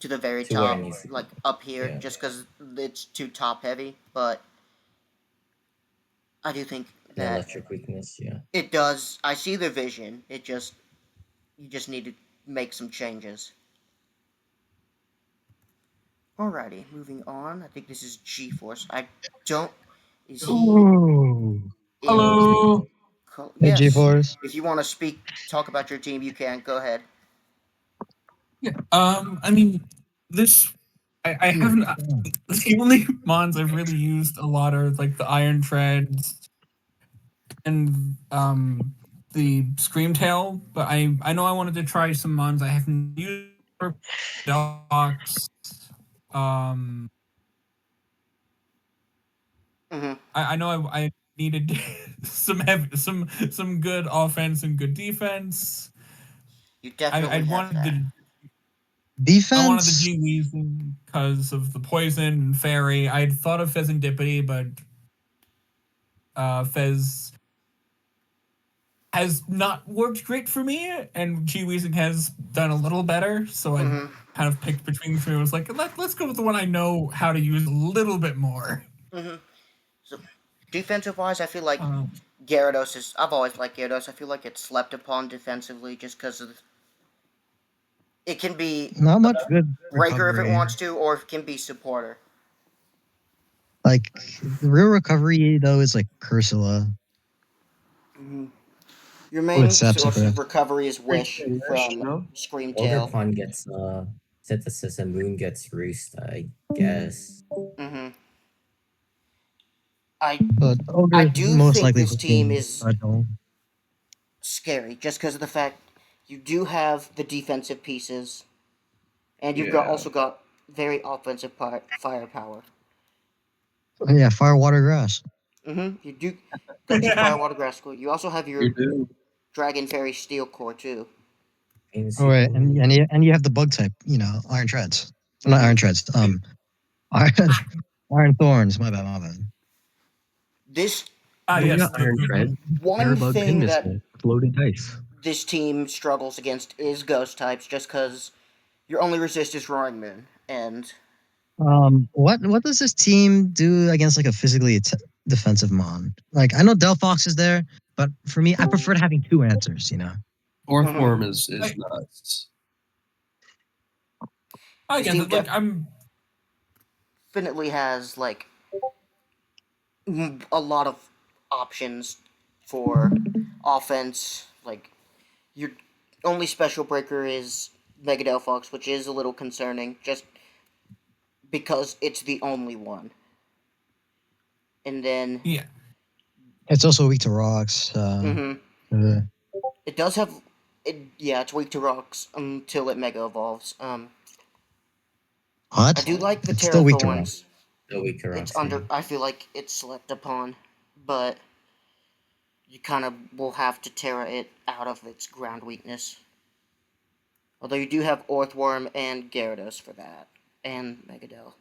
to the very To where it top, needs to be. like up here, Yeah. just because it's too top heavy. But I do think The that electric weakness, yeah. it does. I see the vision. You just need to make some changes. Alrighty, moving on. I think this is G-Force. I don't. Is he Ooh. in? Hello. Hey, Yes. G-Force. If you want to talk about your team, you can. Go ahead. Yeah. I mean, this. I haven't. The only mons I've really used a lot are like the Iron Treads and the Screamtail. But I know I wanted to try some mons I haven't used. Docs. Um. Mm-hmm. I know I needed some good offense and good defense. You I definitely have wanted that. I wanted the Defense. G Weasel because of the poison and fairy. I'd thought of Fezandipity, but Fez has not worked great for me, and G Weasel has done a little better. So I Mm-hmm. kind of picked between the two. I was like, let's go with the one I know how to use a little bit more. Mm-hmm. So, defensive wise, I feel like Uh, Gyarados is. I've always liked Gyarados. I feel like it's slept upon defensively just because of. It can be Not much good breaker if it recovery. wants to, or it can be supporter. Like the real recovery though is like Cursula Mm-hmm. Your with main source of Sepsipus. recovery is Wish from No? Screamtail. Older gets synthesis and Moon gets Roost, I guess. Mm-hmm. I But Ogre I is do most think likely this team looking is fragile. scary just because of the fact you do have the defensive pieces, and you've got Yeah. also got very offensive firepower. Yeah, fire, water, grass. Mm-hmm. You do got your fire water grass core. You also have your You do. dragon fairy steel core too. Oh wait, and you have the bug type. You know, Iron Treads. Not Mhm. Iron Treads. Iron, Iron Thorns. My bad. My bad. This Well, you yes, got Iron Tread, one Airbug, Pin thing that Missile, loaded dice. this team struggles against is ghost types, just because your only resist is roaring moon, and What does this team do against like a physically defensive mon? Like I know Delphox is there, but for me, I prefer having two answers. You know. Orthworm is I- nuts. I this guess team like I'm definitely has like a lot of options for offense. Like your only special breaker is Mega Delphox, which is a little concerning, just because it's the only one. And then, yeah. It's also weak to rocks. hmm Uh, it does have it. Yeah, it's weak to rocks until it Mega evolves. I what? do like the It's Terra still weak to rocks. Thorns. The weaker It's rocks, yeah. under. I feel like it's slept upon, but you kind of will have to Terra it out of its ground weakness. Although you do have Orthworm and Gyarados for that, and Megadel.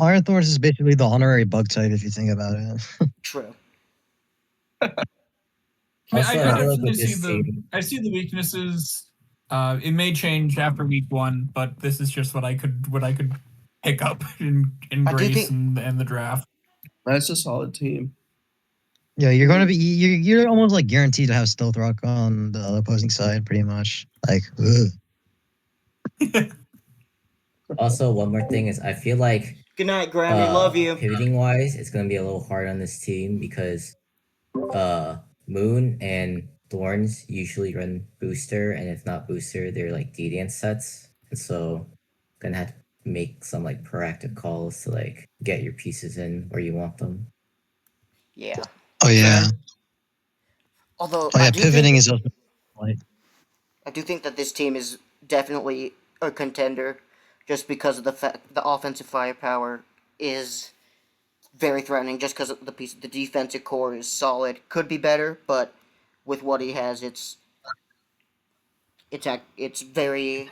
Iron Thorns is basically the honorary bug type if you think about it. True. I mean, Also, I I feel like definitely with this team, I see the weaknesses. It may change after week one, but this is just what I could pick up in I do Grace think- and the draft. That's a solid team. Yeah, you're gonna be you're almost like guaranteed to have Stealth Rock on the opposing side, pretty much. Like, ugh. also one more thing is I feel like Good night, Grammy. Love you. pivoting wise, it's gonna be a little hard on this team because Moon and Thorns usually run booster, and if not booster, they're like deviant sets. And so gonna have to make some like proactive calls to like get your pieces in where you want them. Yeah. Oh yeah. Although Oh yeah. Pivoting is also like I do think that this team is definitely a contender, just because of the fact the offensive firepower is very threatening. Just because the defensive core is solid. Could be better, but with what he has, it's very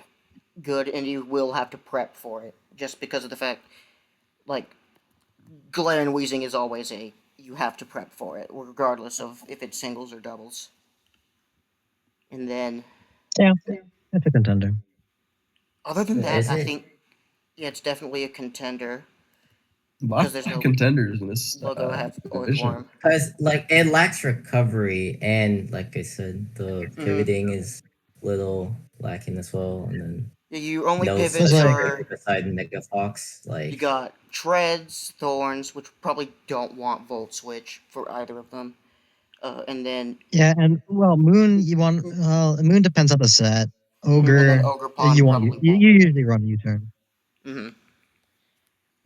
good, and you will have to prep for it. Just because of the fact, like Glenn and Weezing is always you have to prep for it, regardless of if it's singles or doubles. And then, yeah, it's a contender. other than that, Is I it? think it's definitely a contender. Lots There's of no contenders in this logo have division. Orthworm. Because like it lacks recovery, and like I said, the pivoting is little lacking as well. And then Your only no pivots such like- are beside Mega Fox. you Like got Treads, Thorns, which probably don't want Volt Switch for either of them. And then Yeah, and well, Moon you want Moon depends on the set. and Ogre, then Ogre Pond you probably want you won't. usually run U-turn. Mm-hmm.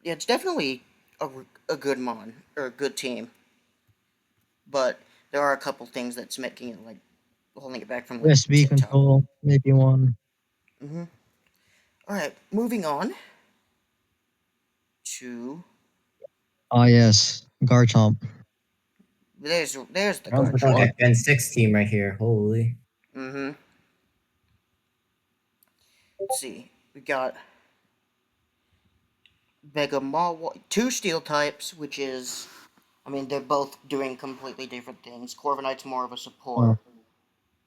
Yeah, it's definitely a good mon or a good team, but there are a couple things that's making it like holding it back from like USB tip top. control, maybe one. Mm-hmm. All right, moving on to Oh yes, Garchomp. there's the sounds guard like shot. a Gen 6 team right here. Holy. Mm-hmm. Let's see, we got Mega Maw, two steel types, which is, I mean, they're both doing completely different things. Corviknight's more of a support,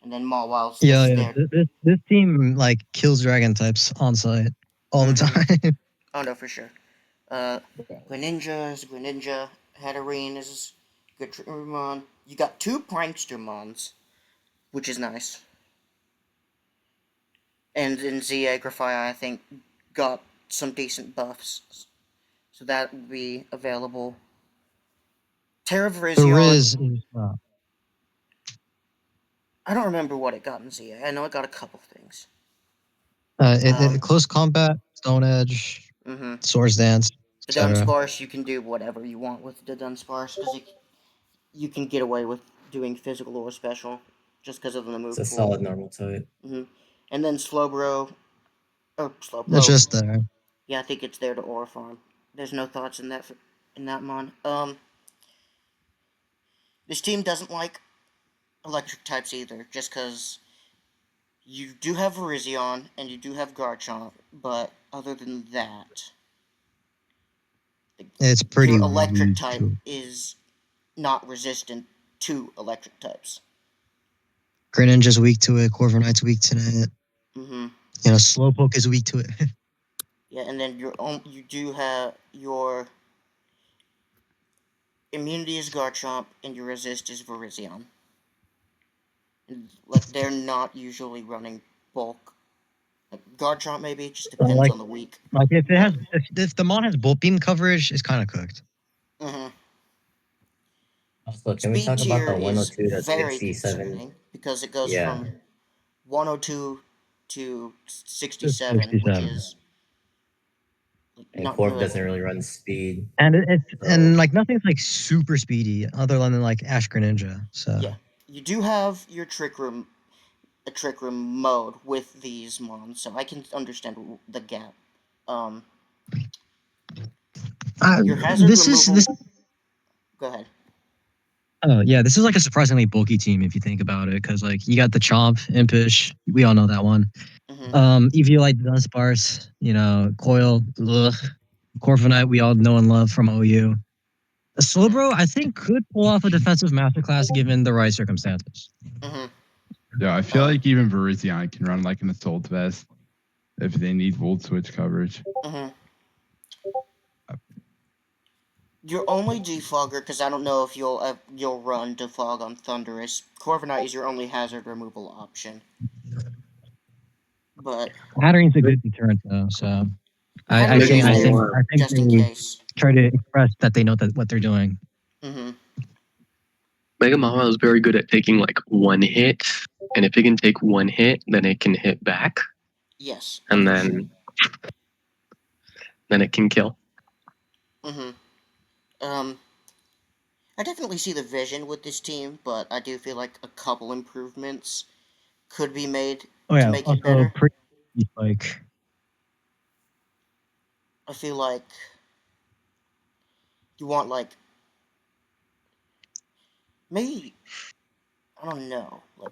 and then Mawwow's Yeah, just yeah. there. This team like kills dragon types on site all the time. Oh no, for sure. Greninja is Greninja. Hatterene is good Mon. You got two Prankster Mons, which is nice. And in Grafia, I think, got some decent buffs. So that would be available. Terra The Virizion, Riz is I don't remember what it got in ZA. I know it got a couple things. close combat, Stone Edge, Mm-hmm. Swords Dance, The etc. Dunsparce, you can do whatever you want with the Dunsparce, because you can get away with doing physical or special, just because of the move It's a pool. solid normal type. Mm-hmm. And then Slowbro, or It's Slowpoke. just there. Yeah, I think it's there to Aura Farm. There's no thoughts in that mon. This team doesn't like electric types either, just because you do have Virizion and you do have Garchomp, but other than that, It's pretty your electric weak type too. is not resistant to electric types. Greninja's weak to it. Corviknight's weak to it. Mm-hmm. You know, Slowpoke is weak to it. Yeah, and then you do have your immunity is Garchomp and your resist is Virizion. And, like, they're not usually running bulk. Like, Garchomp maybe, it just depends like, on the week. like if the mon has Bolt Beam coverage, it's kind of cooked. Mm-hmm. Also, can we Speed talk about tier the is 102 to very 67? concerning because it goes Yeah. from 102 to 67, which 67. is like, And not Corv good. doesn't really run speed. And it's So- and like nothing's like super speedy other than like Ash Greninja. So Yeah, you do have your a trick room mode with these mons, so I can understand the gap. Your hazard this removal. is this. Go ahead. Oh yeah, this is like a surprisingly bulky team if you think about it, because like you got the Chomp, Impish, we all know that one. Mm-hmm. Eviolite, Dunsparce, you know, Coil, Corviknight, we all know and love from OU. Slowbro, I think, could pull off a defensive masterclass given the right circumstances. Mm-hmm. Yeah, I feel like even Virizion can run like an assault vest if they need Volt Switch coverage. Mm-hmm. Your only defogger, because I don't know if you'll run defog on Thunderous. Corviknight is your only hazard removal option. But Hattering's a good deterrent though, so I Hatterene think is I there think I think just in they case. try to express that they know that what they're doing. Mm-hmm. Mega Mama is very good at taking like one hit, and if it can take one hit, then it can hit back, Yes. and for then it can kill. sure. Mm-hmm. I definitely see the vision with this team, but I do feel like a couple improvements could be made Oh to yeah, make it also better. like I feel like you want like maybe I don't know, like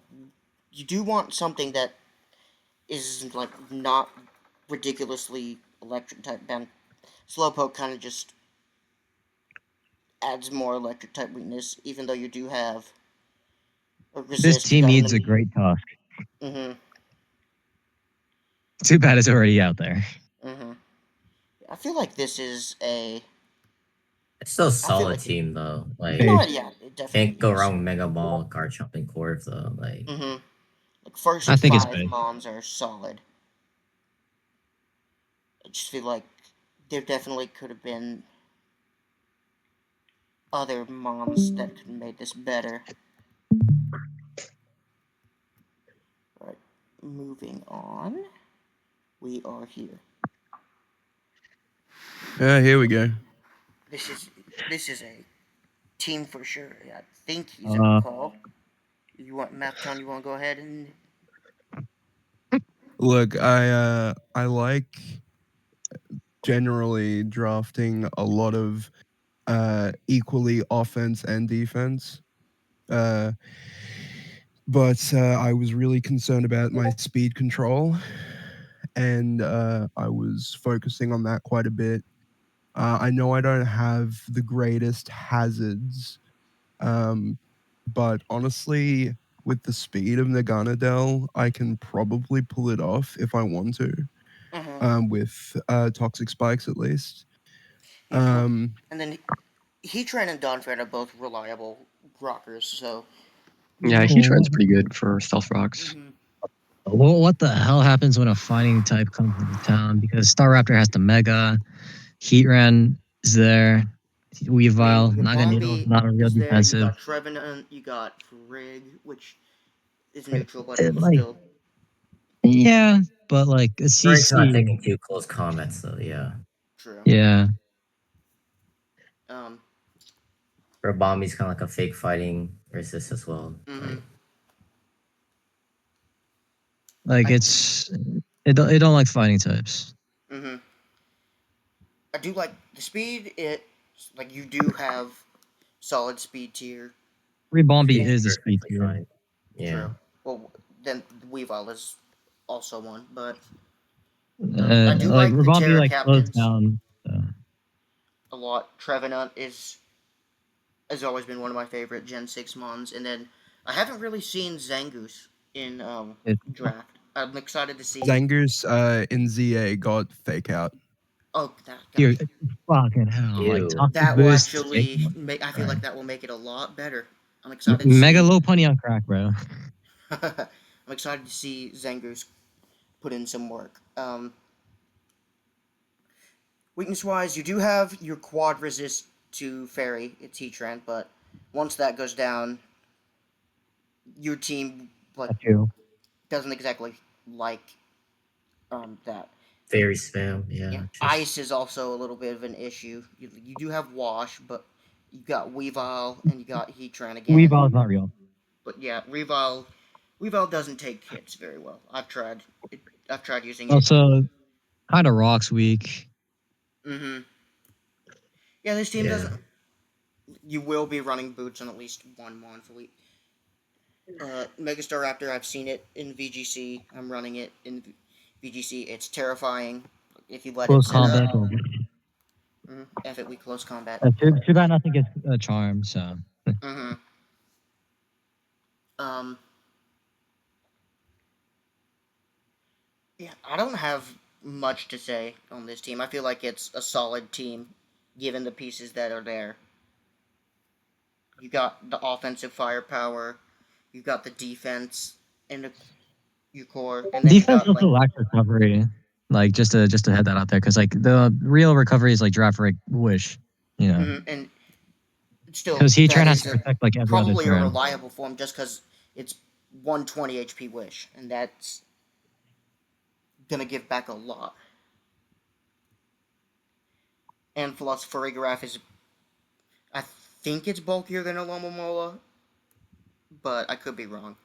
you do want something that is like not ridiculously electric type. Ben Slowpoke kind of just adds more electric type weakness, even though you do have a this resist. You team got needs a an great Tusk. mm-hmm, Too bad it's already out there. mm-hmm. I feel like this is a. It's still a I feel solid like team though. Like no, Hey, yeah, it can't definitely go is. wrong with Mega Ball, Guard Jumping Core though. Like Mm-hmm. Like first I and think it's five big. Mons are solid. I just feel like there definitely could have been other Mons that could have made this better. Right. Moving on. We are here. Here we go. This is this is a team for sure. I think he's on Uh, call. You want Mapton? You want to go ahead and? Look, I like generally drafting a lot of equally offense and defense. Uh, but I was really concerned about my speed control, and I was focusing on that quite a bit. I know I don't have the greatest hazards, but honestly, with the speed of Naganadel, I can probably pull it off if I want to, Mm-hmm. with toxic spikes at least. Yeah. Well, Um, and then Heatran and Donphan are both reliable rockers. So. Yeah, Heatran's pretty good for stealth rocks. Mm-hmm. well, what the hell happens when a fighting type comes into town? Because Staraptor has the Mega, Heatran is there, I mean, Weavile, Naganadel Wabombi not a real is there. You defensive. got Trevenant. You got Frig, which is neutral, but Like, still yeah, but like a Drake's not CC, taking too close comments though. Yeah, true. yeah, Um. Rabami's kind of like a fake fighting resist as well. Mm-hmm. Like like I. it don't like fighting types. Mm-hmm. I do like the speed. It like you do have solid speed tier. Rebombi Feed's is a speed perfectly tier. fine. Yeah. True. Well, then Weavile is also one, but I do Like like the Rebombi Terra like slows captains down. a lot. Trevenant is has always been one of my favorite Gen 6 mons, and then I haven't really seen Zangoose in It, draft. I'm excited to see. Zangoose in ZA got fake out. Oh, that you're gotcha. fucking hell. Like Ew. toxic That will boost, actually make. I feel like that will make it a lot better. I'm excited to mega see. low punny on crack, bro. I'm excited to see Zangoose put in some work. Weakness wise, you do have your quad resist to Fairy, it's Heatran, but once that goes down, your team like That's you. doesn't exactly like that. Very spam. Yeah, Yeah. Just ice is also a little bit of an issue. You do have Wash, but you got Weavile and you got Heatran again. Weavile is not real. But yeah, Weavile doesn't take hits very well. I've tried using it. Also, kind of rocks weak. Mm-hmm. Yeah, this team yeah. doesn't. You will be running boots on at least one mon for week. Megastar Raptor, I've seen it in VGC. I'm running it in VGC. It's terrifying if you let it Close set up. combat. If it we close combat. Too bad nothing gets a charm. So Mm-hmm. Um. Yeah, I don't have much to say on this team. I feel like it's a solid team, given the pieces that are there. You got the offensive firepower, you got the defense in your core, and then you defense got also like lacks recovery. Like just to head that out there, because like the real recovery is like draft rig wish, you know, and still because he that trying has is to protect like every other probably a turn. reliable form just because it's 120 HP wish, and that's gonna give back a lot. And Philosopher Graph is I think it's bulkier than a Lomomola, but I could be wrong.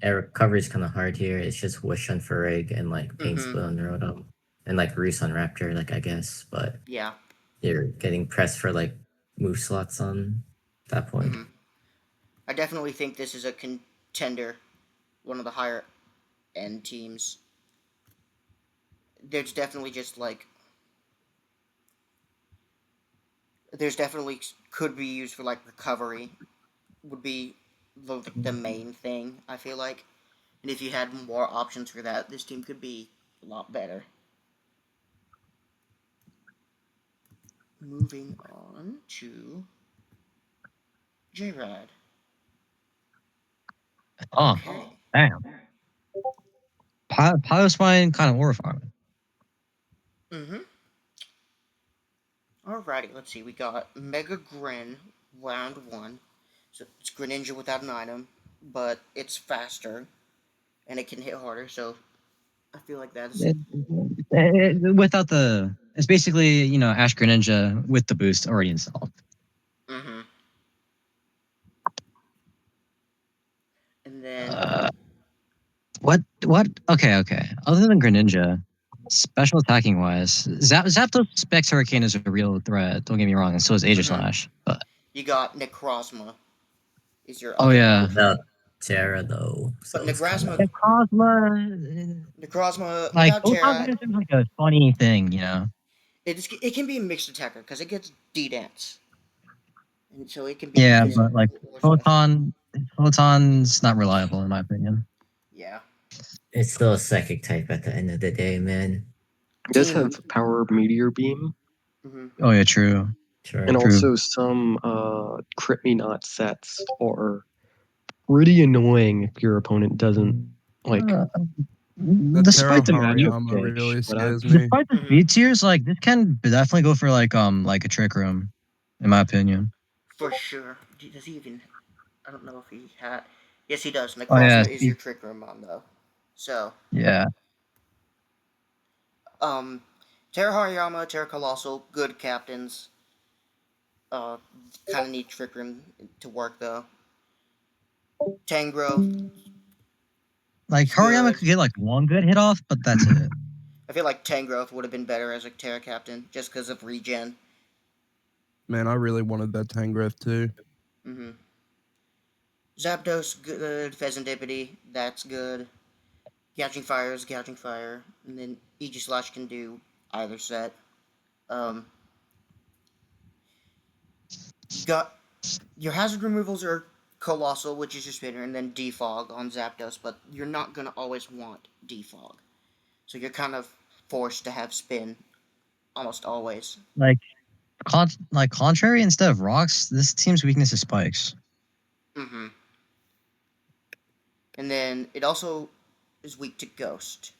Recovery is kind of hard here. It's just Wish on Farrig and like Pain Split on Rotom. And like Roost on Raptor, like I guess. But yeah, you're getting pressed for like move slots on that point. I definitely think this is a contender, one of the higher end teams. There's definitely just like there's definitely could be used for like recovery would be the main thing, I feel like. And if you had more options for that, this team could be a lot better. Moving on to J-Rad. Oh, Okay. damn. Piloswine kind of horrifying. Alrighty, let's see. We got Mega Grin, round 1. So it's Greninja without an item, but it's faster, and it can hit harder, so I feel like that's... Without the... It's basically, you know, Ash Greninja with the boost already installed. And then... What? Okay. Other than Greninja, special attacking wise, Zapdos Specs Hurricane is a real threat. Don't get me wrong, and so is Aegislash. But you got Necrozma. Is your yeah. Without Terra though. So but Necrozma... Necrozma like without Terra... is like a funny thing, you know? It can be a mixed attacker, because it gets D-Dance. And so it can be... Yeah, but like Photon's not reliable in my opinion. Yeah. It's still a psychic type at the end of the day, man. It does have power Meteor Beam. Oh yeah, true. Sure. And also some Crit Me Not sets are pretty annoying if your opponent doesn't like. Despite the Hariyama really scares me. Despite the speed tiers, like this can definitely go for like a Trick Room, in my opinion. For sure. Does he even... I don't know if he had... Yes, he does. Necrozma is your Trick Room mon, though. So... Yeah. Terra Hariyama, Terra Colossal, good captains. Kind of need Trick Room to work, though. Tangrowth. Like, Hariyama could get like one good hit off, but that's it. I feel like Tangrowth would have been better as a Terra captain, just because of regen. Man, I really wanted that Tangrowth too. Zapdos, good. Pheasantipity, that's good. Gouging Fire is Gouging Fire. And then Aegislash can do either set. Got your hazard removals are Colossal, which is your spinner, and then Defog on Zapdos, but you're not going to always want Defog. So you're kind of forced to have spin almost always. Like contrary, instead of rocks, this team's weakness is spikes. And then it also is weak to Ghost.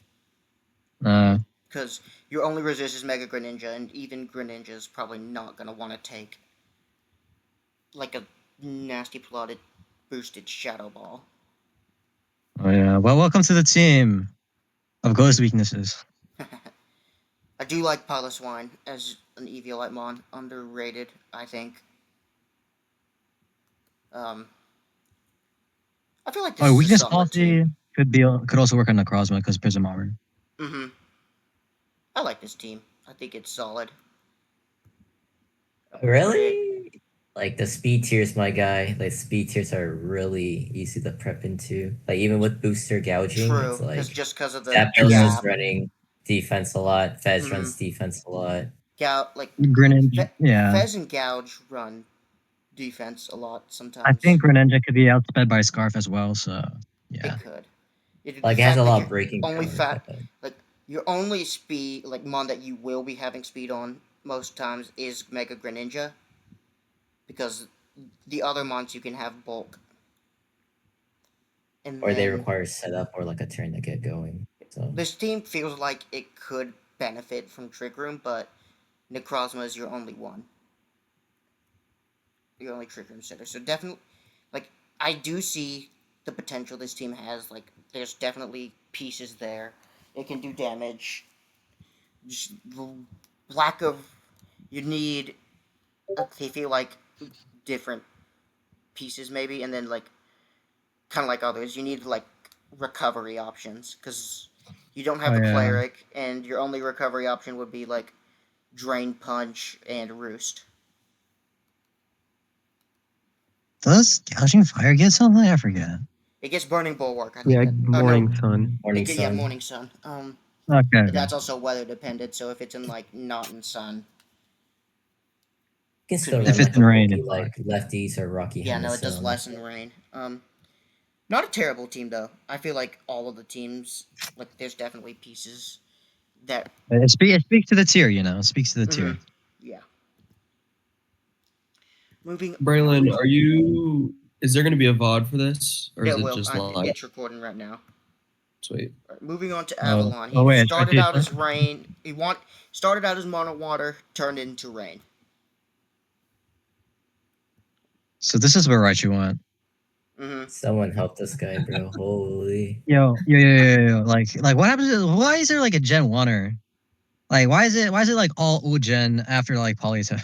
Because your only resist is Mega Greninja, and even Greninja is probably not going to want to take like a nasty plotted boosted Shadow Ball. Oh yeah. Well, welcome to the team of Ghost weaknesses. I do like Piloswine as an Eviolite mon. Underrated, I think. I feel like this is weakness a solid policy team. could also work on Necrozma because Prism Armor. I like this team. I think it's solid. Really? Like the speed tiers, my guy. Like speed tiers are really easy to prep into. Like even with booster gouging, True, it's like just because of the Zapdos is running defense a lot. Fez runs defense a lot. Greninja, Fez and Gouge run defense a lot sometimes. I think Greninja could be outsped by Scarf as well, so yeah. It could. It has a lot of breaking only power. Your only speed, like mon that you will be having speed on most times is Mega Greninja. Because the other mons you can have bulk. Or they require setup or like a turn to get going. So this team feels like it could benefit from Trick Room, but Necrozma is your only one. Your only Trick Room setter. So definitely, like, I do see the potential this team has. Like, there's definitely pieces there. It can do damage. Just lack of You need, I feel like, different pieces maybe, and then like kind of like others, you need like recovery options because you don't have Oh the yeah. cleric, and your only recovery option would be like drain punch and roost. Does gouging fire get something? I forget. It gets burning bulwark. I think. Yeah, that, morning no, sun. Morning yeah, sun. morning sun. Okay. That's also weather dependent. So if it's in like not in sun, You can still be- run If it's like in a rain, bulky it's like lefties or Rocky yeah, no, it does Henderson. less in rain. Not a terrible team though. I feel like all of the teams, like there's definitely pieces that. It speaks to the tier, you know. It speaks to the tier. Yeah. Moving. Braylon, are you? Is there going to be a VOD for this, or Yeah, is it well, just live? it's recording right now. Sweet. Right, moving on to Oh. Avalon. He Oh, wait, started I out see. as rain. Started out as mono water, turned into rain. So this is what Raichu went. Someone help this guy, bro. Holy. Yo. Like what happens? Why is there like a Gen 1er? Like why is it like all old Gen after like Polito?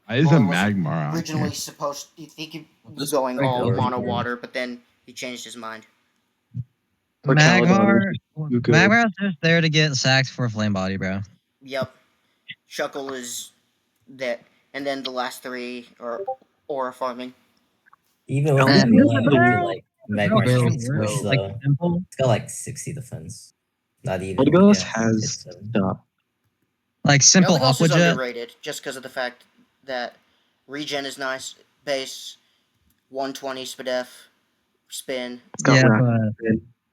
I is Well, a it was Magmar on originally here. supposed. You think he was This going is all like mono Origin. water, but then he changed his mind. Or Caledon is too good. Magmar's just there to get sacked for flame body, bro. Yep. Shuckle is that, and then the last three are aura farming. Even with And- like Magmar Barrel Street work, Switch like though. simple. It's got like 60 defense. Not even. Eldegoss yeah, has it's 7. stuff. Like simple Eldegoss Aqua is Jet. underrated just because of the fact that regen is nice, base, 120 spadef, spin. It's got Yeah, rapid.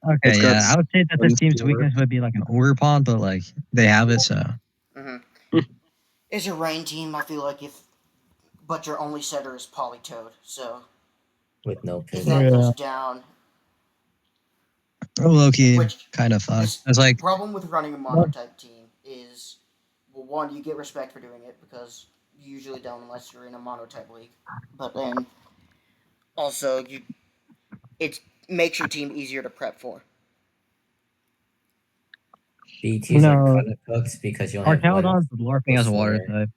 but okay, It's got yeah. I would say that this team's Sunsteel. weakness would be like an ogre pawn, but like they have it, so It's a rain team. I feel like but your only setter is Polytoad, so With no if pivot. that Yeah. goes down, low-key which kind of fucked. this It's like problem with running a mono-type team is, well, one, you get respect for doing it because you usually don't unless you're in a mono-type league. But then, also, it makes your team easier to prep for. BTs No. are kind of cooked because you only our have one Caledon's LARPing as a water before. type.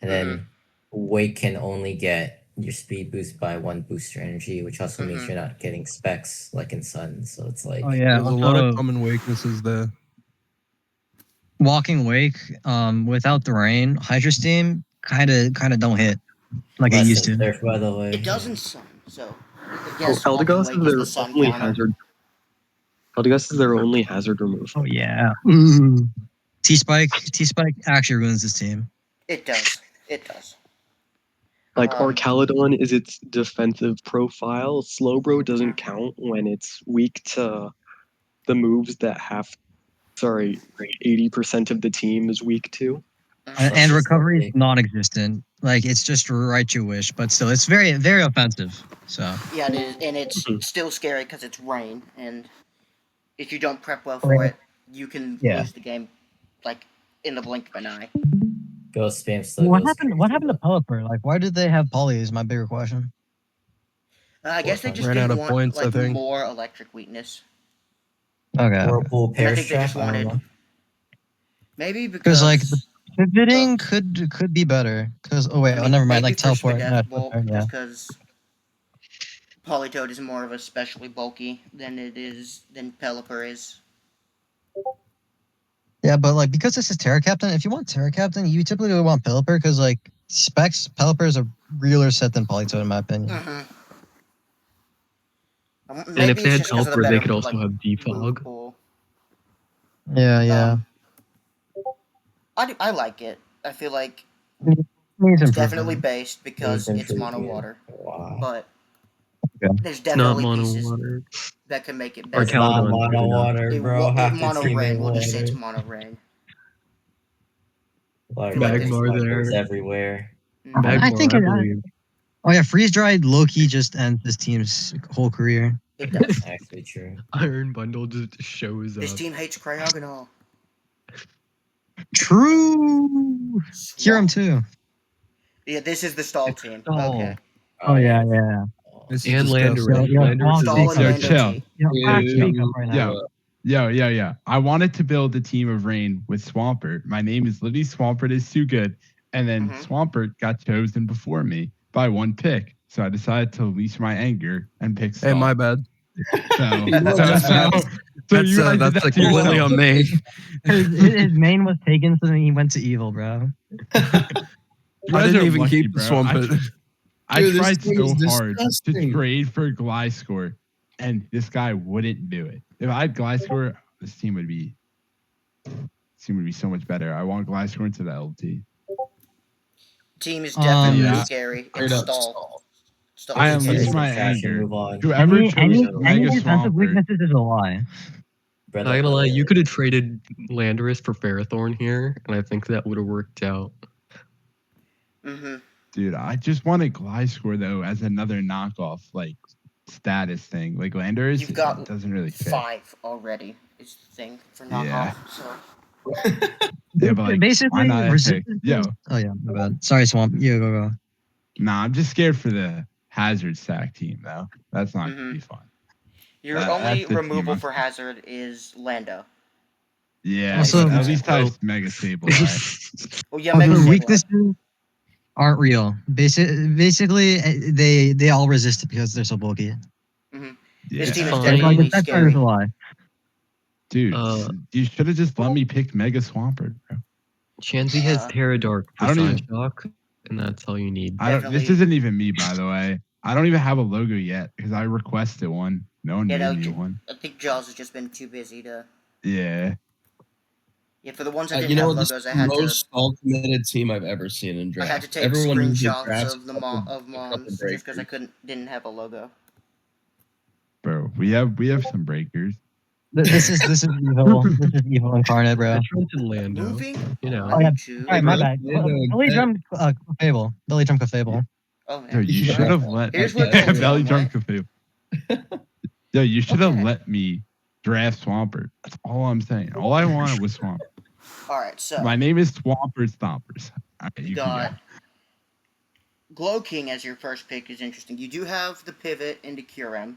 And then Wake can only get your speed boost by 1 booster energy, which also means you're not getting specs like in Sun. So it's like Oh yeah, There's a lot of also common weaknesses there. walking wake, without the rain, Hydra Steam kind of don't hit like it less used than to. Surf, by the way. It doesn't sun, so I guess Oh, Walking Eldegoss Wake is is their the sun only counter. hazard. Eldegoss is their only hazard remove. Oh yeah. T Spike actually ruins this team. It does. It does. Like our Um, Caledon is its defensive profile. Slowbro doesn't count when it's weak to the moves that 80% of the team is weak to. And recovery is non-existent. Like it's just right you wish, but still, it's very offensive. So Yeah, it is, and it's still scary because it's rain, and if you don't prep well for it, you can lose the game, like in the blink of an eye. Ghost spam still what goes happened? What happened to Pelipper? Like, why did they have Poly? Is my bigger question. I guess they just Ran out didn't of want points, I like think. more electric weakness. Okay. Whirlpool And I Pair think they Strap. just I don't wanted know. maybe because like pivoting could be better. Because never mind. Like teleport. Yeah, Bulk, yeah. just because Polytoad is more of especially bulky than Pelipper is. Yeah, but like because this is Terra Captain, if you want Terra Captain, you typically would want Pelipper because like specs, Pelipper is a realer set than Polytoad in my opinion. And if they had Pelipper, they could also have Defog. Yeah. I like it. I feel like Needs it's improvement. definitely based because Needs it's mono improvement. water, Wow. but there's It's not definitely mono pieces water. that can make it Or better. It's not Caledon's good mono enough. water, bro. Half the mono team rain. in We'll just say it's water. mono rain. Like, feel like there's Magmar fighters there. everywhere. I think Magmar, I believe. Oh yeah, freeze dried Loki just ends this team's whole career. It does. Actually true. Iron Bundle just shows This up. team hates Cryogonal. True. Serum too. Yeah, this is the stall team. Stall. Okay. Oh yeah. This And is Lander. disgusting. Yo, Lander Tom, is Stall and Yo, Lando chill. T. Yo, speak up right now. Yo, Yo. I wanted to build a team of Rain with Swampert. My name is literally Swampert is too good. And then Swampert got chosen before me by one pick. So I decided to unleash my anger and pick Hey, Skull. my bad. So You guys did that to completely yourself. on me. His main was taken, so then he went to evil, bro. You I guys didn't are even lucky, keep the bro. Swampert. I Dude, this tried thing so is hard to disgusting. trade for Gliscor, and this guy wouldn't do it. If I had Gliscor, this team would be so much better. I want Gliscor into the LT. Team is definitely Yeah. scary. Straight It's up stall. Stall I is Unleash unleash scary. my trash and anger. move on. Whoever chose Any Mega defensive Swampert, weaknesses is a lie. Brother, Not gonna lie, you could have traded Landorus for Ferrothorn here, and I think that would have worked out. dude, I just wanted Gliscor though as another knockoff like status thing. Like Landers You've got doesn't really fit. 5 already. Is the thing for knockoff. Yeah. So Yeah, but like, why Basically, not pick? resistance. Yo, Oh yeah, my bad. Sorry, Swamp. You go. nah, I'm just scared for the Hazard stack team though. That's not gonna be fun. your That's only the team removal I'm- for Hazard is Lando. Yeah, Also- but at least I have Mega Sable. Right? Well, yeah, Mega Other Sableye. weaknesses aren't real. Basically, they all resist it because they're so bulky. This team is Yeah. genuinely That's scary. a lie. Dude, Uh, you should have just let me pick Mega Swampert, bro. Chansey has Terra Dark for I don't Side even- Shock, and that's all you need. This Definitely. isn't even me, by the way. I don't even have a logo yet because I requested one. No one You know, made me one. I think Jaws has just been too busy to. Yeah. Yeah, for the ones that didn't You know have what? This logos, is I the had to. most all committed team I've ever seen in I draft. had to take Everyone usually screenshots drafts of the a couple- of a couple Mons just because I breakers. didn't have a logo. Bro, we have some breakers. This is evil. This is evil incarnate, bro. Trenton Lando, Moving you know. Oh, yeah. to. Sorry, my bad. Lando Billy and Drum Fable. Billy Drum Fable. Oh, Yo, yeah. you Yeah. should have let Here's me where Colton Belly went. Drunk Cafe. Yo, you should have Okay. let me draft Swampert. That's all I'm saying. All I wanted was Swampert. All right, so My name is Swampert Stompers. All right, you you got can Glow King as your first pick is interesting. You do have the pivot into Kyurem.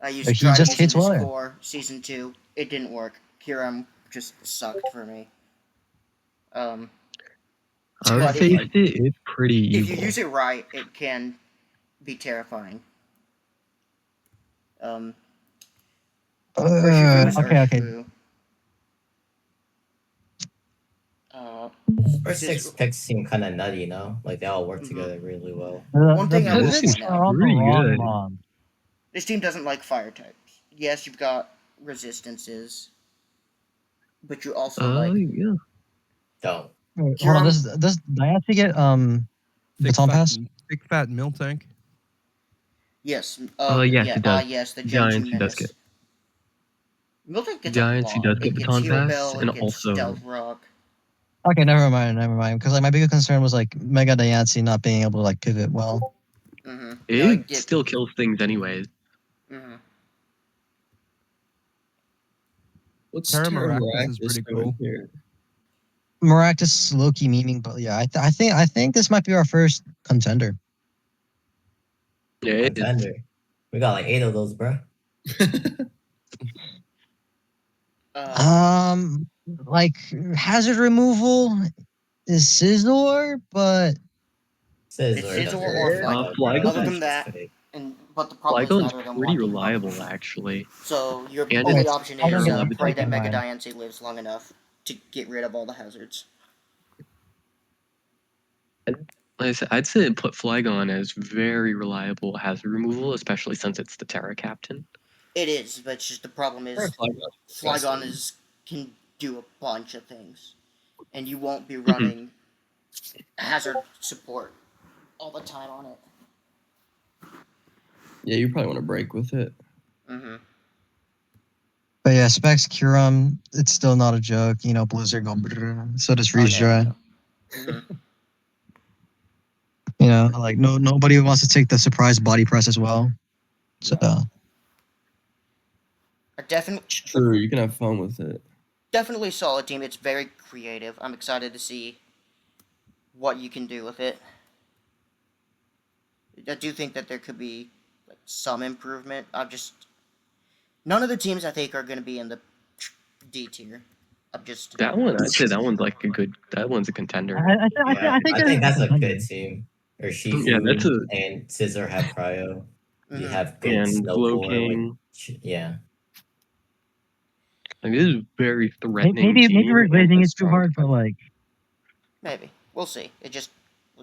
You He tried just using hates this water. for season 2. It didn't work. Kyurem just sucked for me. I But would if say you- it's pretty If evil. you use it right, it can be terrifying. Okay. First This is- 6 picks seem kind of nutty, you know? Like they all work together really well. One thing I will this seems point out, pretty good. this team doesn't like fire types. Yes, you've got resistances, but you also like Yeah. Don't. Wait, hold on. Does Diancie get baton pass? Big fat mill tank. yes. Yes, it does. Yes, the Giants, Gen 2 he does Menace. get. Miltank gets Giants, a he lot. does It get gets baton Heal pass, Bell, and it gets also- Stealth Rock. Okay, never mind. Because like my biggest concern was like Mega Diancie not being able to like pivot well. It still kills things anyways. What's Terra Terra Maractus is Maractus pretty doing cool. here? Maractus low-key meaning, but yeah, I think this might be our first contender. Yeah, it is. Contender. We got like 8 of those, bro. Like hazard removal is Scizor, but It's Scizor or Flygon. Flygon? Other than that, but the problem is Flygon's neither of them pretty want to reliable, pop. actually. So your And only it's option Terra is Levitate pray that Mega combined. Diancie lives long enough to get rid of all the hazards. Like I said, I'd say put Flygon as very reliable hazard removal, especially since it's the Terra Captain. It is, but it's just the problem is Flygon can do a bunch of things, and you won't be running hazard support all the time on it. Yeah, you probably want to break with it. But yeah, Specs Kyurem, it's still not a joke. You know, Blizzard go brrr, so does Freeze Dry. You know, like nobody wants to take the surprise body press as well. So True, you can have fun with it. Definitely a solid team. It's very creative. I'm excited to see what you can do with it. I do think that there could be like some improvement. None of the teams I think are going to be in the D tier. I'm just That one, I'd say that one's like a good. That one's a contender. I think that's a good team. Or Shifu Yeah, that's a and Scissor have Cryo. You have good and Snow Glow Core, King. yeah. Like, this is a very threatening Maybe team. we're and glazing has it too strong hard, but defense. like maybe we'll see. We'll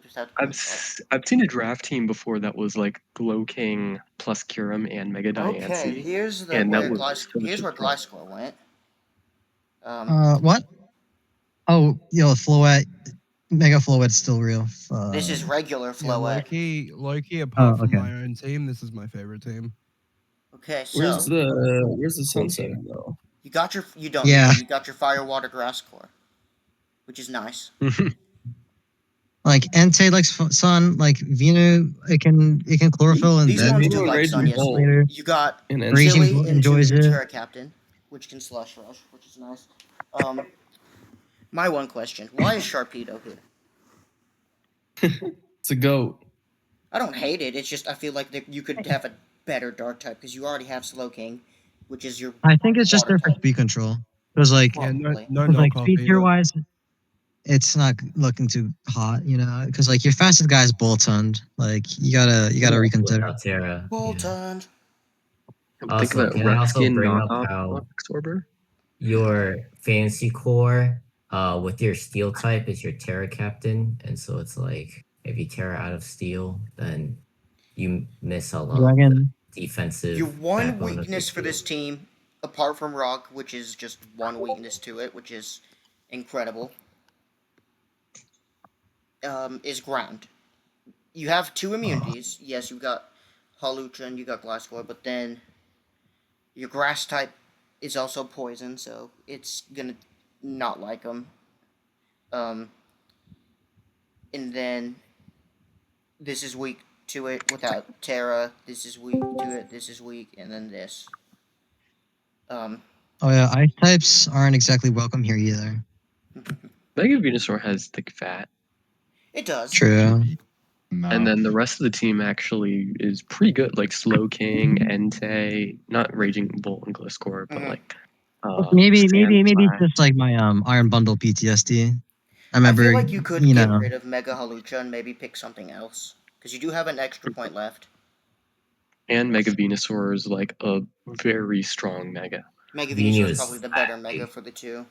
just have to. I've seen a draft team before that was like Glow King plus Kyurem and Mega Okay, Diancie. here's the And where that was here's where strong. Gliscor went. what? Oh, Floette, Mega Floette's still real. This is regular Yeah, Floette. low-key, apart from okay. my own team, this is my favorite team. Okay, so Where's the sunset though? you got your you got your Fire Water Grass Core, which is nice. Like Entei likes sun, like Venu, it can chlorophyll and These then ones do like Raging sun, yes. Bolt later. You got and Raging Chili Bolt into enjoys it. Terra Captain, which can Slush Rush, which is nice. My one question: why is Sharpedo here? It's a goat. I don't hate it. It's just I feel like you could have a better Dark type because you already have Slowking, which is your. I think it's just water there for type. speed control. Because like, Yeah, Probably. no like knockoff speed tier either. wise, it's not looking too hot, because like your fastest guy is Boltund. Like you gotta reconsider. Without Terra. Yeah. Boltund. Think Also, about can I also Reskin bring up knockoff how Absorber. your fantasy core with your steel type is your Terra captain, and so it's like if you Terra out of steel, then you miss a lot of the defensive. Your one backbone of weakness your for this team, apart from Rock, which is just one weakness to it, which is incredible, is ground. You have two immunities. Yes, you've got Hawlucha and you got Gliscor, but then your grass type is also poison, so it's gonna not like them. And then this is weak to it without Terra. This is weak to it. This is weak, and then this. Oh yeah, ice types aren't exactly welcome here either. Mega Venusaur has thick fat. It does. True. No. And then the rest of the team actually is pretty good, like Slow King, Entei, not Raging Bolt and Gliscor, but like Maybe Sandslash. it's just like my Iron Bundle PTSD. I I remember, feel like you could get rid of Mega Hawlucha and maybe pick something else because you do have an extra point left. And Mega Venusaur is like a very strong Mega. Mega Venusaur is probably the better Mega for the two.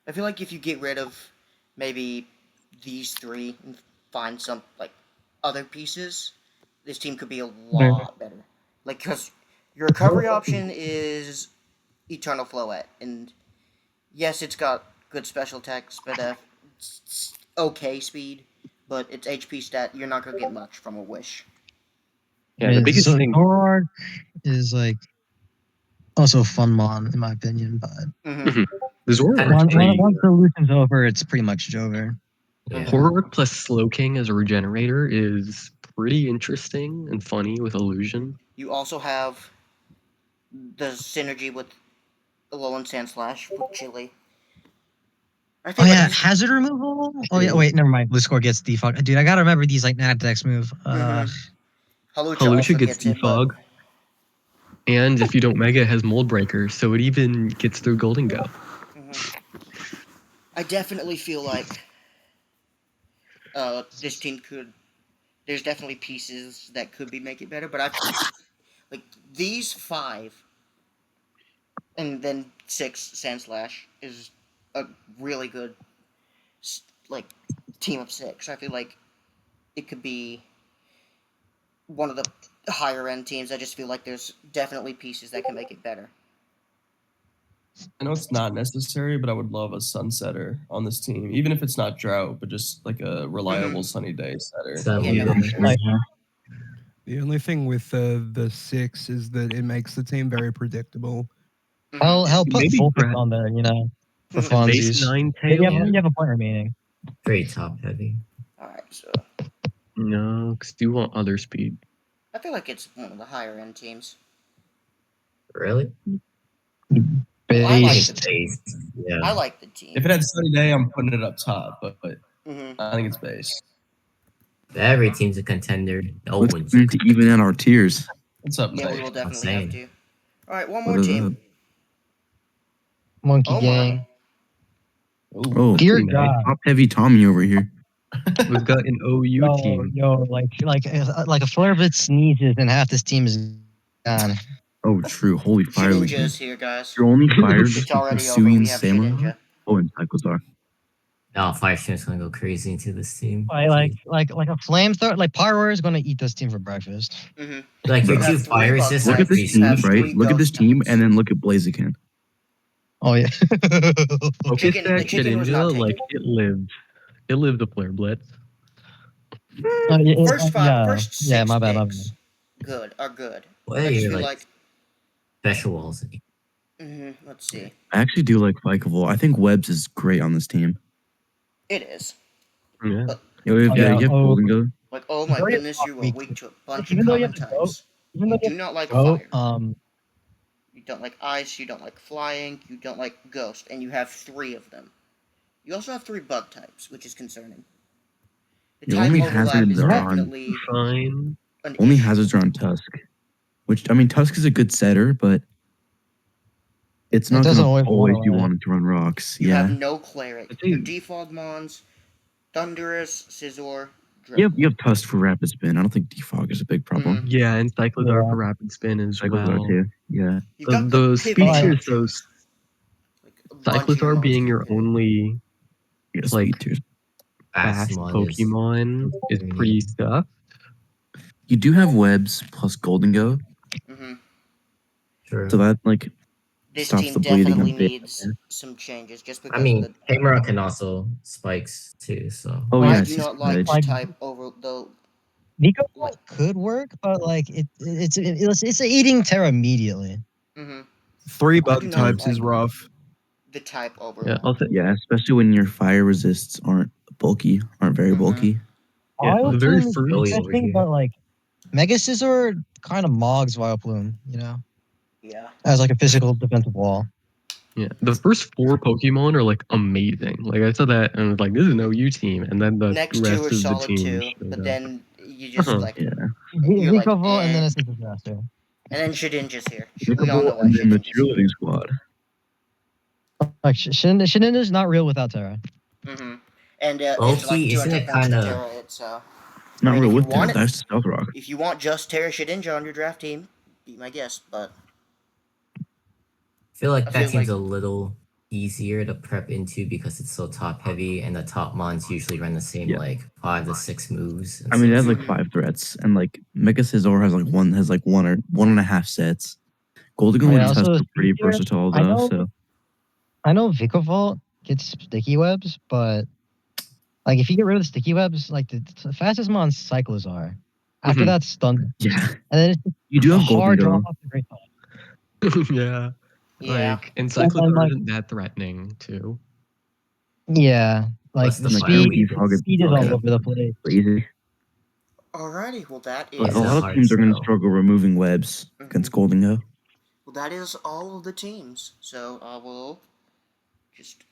I feel like if you get rid of maybe these three and find some like other pieces, this team could be a lot better. Like, because your recovery option is Eternal Floette, and yes, it's got good special attacks, but it's okay speed, but its HP stat, you're not gonna get much from a Wish. Yeah, the biggest thing. Zoroark is like also a fun mon in my opinion, but The Zoroark once the illusion's over, it's pretty much over. Zoroark plus Slow King as a regenerator is pretty interesting and funny with illusion. You also have the synergy with Alolan Sandslash with Chili. Hazard removal? Oh yeah, wait, never mind. Gliscor gets defog. Dude, I gotta remember these like Nadadex move. Hawlucha gets defog. And if you don't Mega, it has Mold Breaker, so it even gets through Golden Go. I definitely feel like this team could. There's definitely pieces that could make it better, but I like these 5, and then 6 Sandslash is a really good like team of 6. I feel like it could be one of the higher end teams. I just feel like there's definitely pieces that can make it better. I know it's not necessary, but I would love a sunsetter on this team, even if it's not drought, but just like a reliable sunny day setter. The only thing with the 6 is that it makes the team very predictable. I'll put Vulpix on there, for funsies. Base 9 You tail. have a point remaining. Very top heavy. Alright, so No, because you want other speed. I feel like it's one of the higher end teams. Really? I like Base. the team. Yeah. I like the team. If it had sunny day, I'm putting it up top, but Mm-hmm. I think it's base. Every team's a contender. No Let's one's need to even out our tiers. What's up, Yeah, we Mike? will definitely have Insane. to. All right, one more What is team. that? Monkey Oh gang. Oh, Dear pretty nice. God. top heavy Tommy over here. We've got an OU Yo, team. like a flare of it sneezes and half this team is gone. Oh, true. Holy fire leak. Shedinja is here, guys. Your only fires It's are already over. Suing We have Stamina. Shedinja. Oh, and Cycles are. No, Firestream's gonna go crazy into this team. Like a flamethrower, like Pyro is gonna eat this team for breakfast. Mm-hmm. Like your Bro. You two have three fire bug assists Look are at this types, team, you have right? three Look at this ghost team, types. and then look at Blaziken. Oh yeah. Focus Chicken- the Stack chicken was not Shedinja, like taken. it lived. It lived a flare blitz. First six six my bad. picks, are good. Well, I just you're feel like like. special walls. Let's see. I actually do like Vikavolt. I think Webbs is great on this team. It is. Yeah. You have, Yeah, you have Golden Go. Like, oh my Very goodness, you are weak. weak to a bunch Even of though you common have to go- types. Even You though do not like go, fire. You don't like ice, you don't like flying, you don't like ghost, and you have 3 of them. You also have 3 bug types, which is concerning. The Your type only overlap hazards is are definitely Fine. an Only issue. hazards are on Tusk. Which, I mean, Tusk is a good setter, but it's not doesn't going to always always be wanna- wanting to run rocks. You Yeah. have no cleric. I Your think- default mons, Thunderous, Scizor, You have Tusk for Rapid Spin. I don't think Defog is a big problem. Yeah, and Cycles are Yeah. for rapid spin as Cycles well. are too. Yeah. You've got The good speed pivot tiers, options. so Like, a bunch of Cycles your are mons being can your pivot. only Yeah, Like- speed tiers. fast Mon is- Pokemon is pretty stuff. You do have Webs plus Golden Go, True. so that like This stops team the bleeding a definitely bit. needs some changes, just because I mean, the Hammer can also spikes too. So Oh I yeah, do it's not just like edge. the type over the Nico could work, but like it's eating Terra immediately. 3 I bug do not types is like- rough. the type Yeah, overlap. also Yeah, especially when your fire resists aren't very Mhm. bulky. Yeah, Vileplume the very is first- Billy over interesting, here. but like Mega Scizor kind of mogs Vileplume, Yeah. as like a physical defensive wall. yeah, the first 4 Pokemon are like amazing. Like I saw that and I was like, this is an OU team, and then the Next rest 2 are of the solid team. too, showed but up. then you just like, Yeah. You're like, Vikavolt and then eh. it's a disaster. and then Shedinja's here. We all know Vikavolt why and then the Shedinja's here. cheerleading squad. Like Shedinja's not real without Terra. And it's Low-key, like 200 isn't it points to kinda- Terra. It's Not mean, real if you with want that. it- That's Stealth Rock. if you want just Terra Shedinja on your draft team, be my guest. But I feel like I that feel seems like- a little easier to prep into because it's so top heavy, and the top mons usually run the same Yeah. like 5 to 6 moves. and I mean, it so has it's like 5 threats, and like Mega Scizor has like one or 1.5 sets. Golden Go Yeah, and also Tusk are pretty speed tier, versatile I though. know- So I know Vikavolt gets sticky webs, but like if you get rid of the sticky webs, like the fastest mon Cycles are. After Mhm. that, stun, yeah, and then it's you do a have Golden hard Go. drop off the great time. yeah. yeah, Like, and Cycles then, like- isn't that threatening too. Yeah, like Plus the the fire speed, defog is speed is all okay. over the place. Easy. alrighty. Well, that Well, A is it's lot hard of teams are going to sell. struggle removing webs against Golden Go. all of the teams. So I will just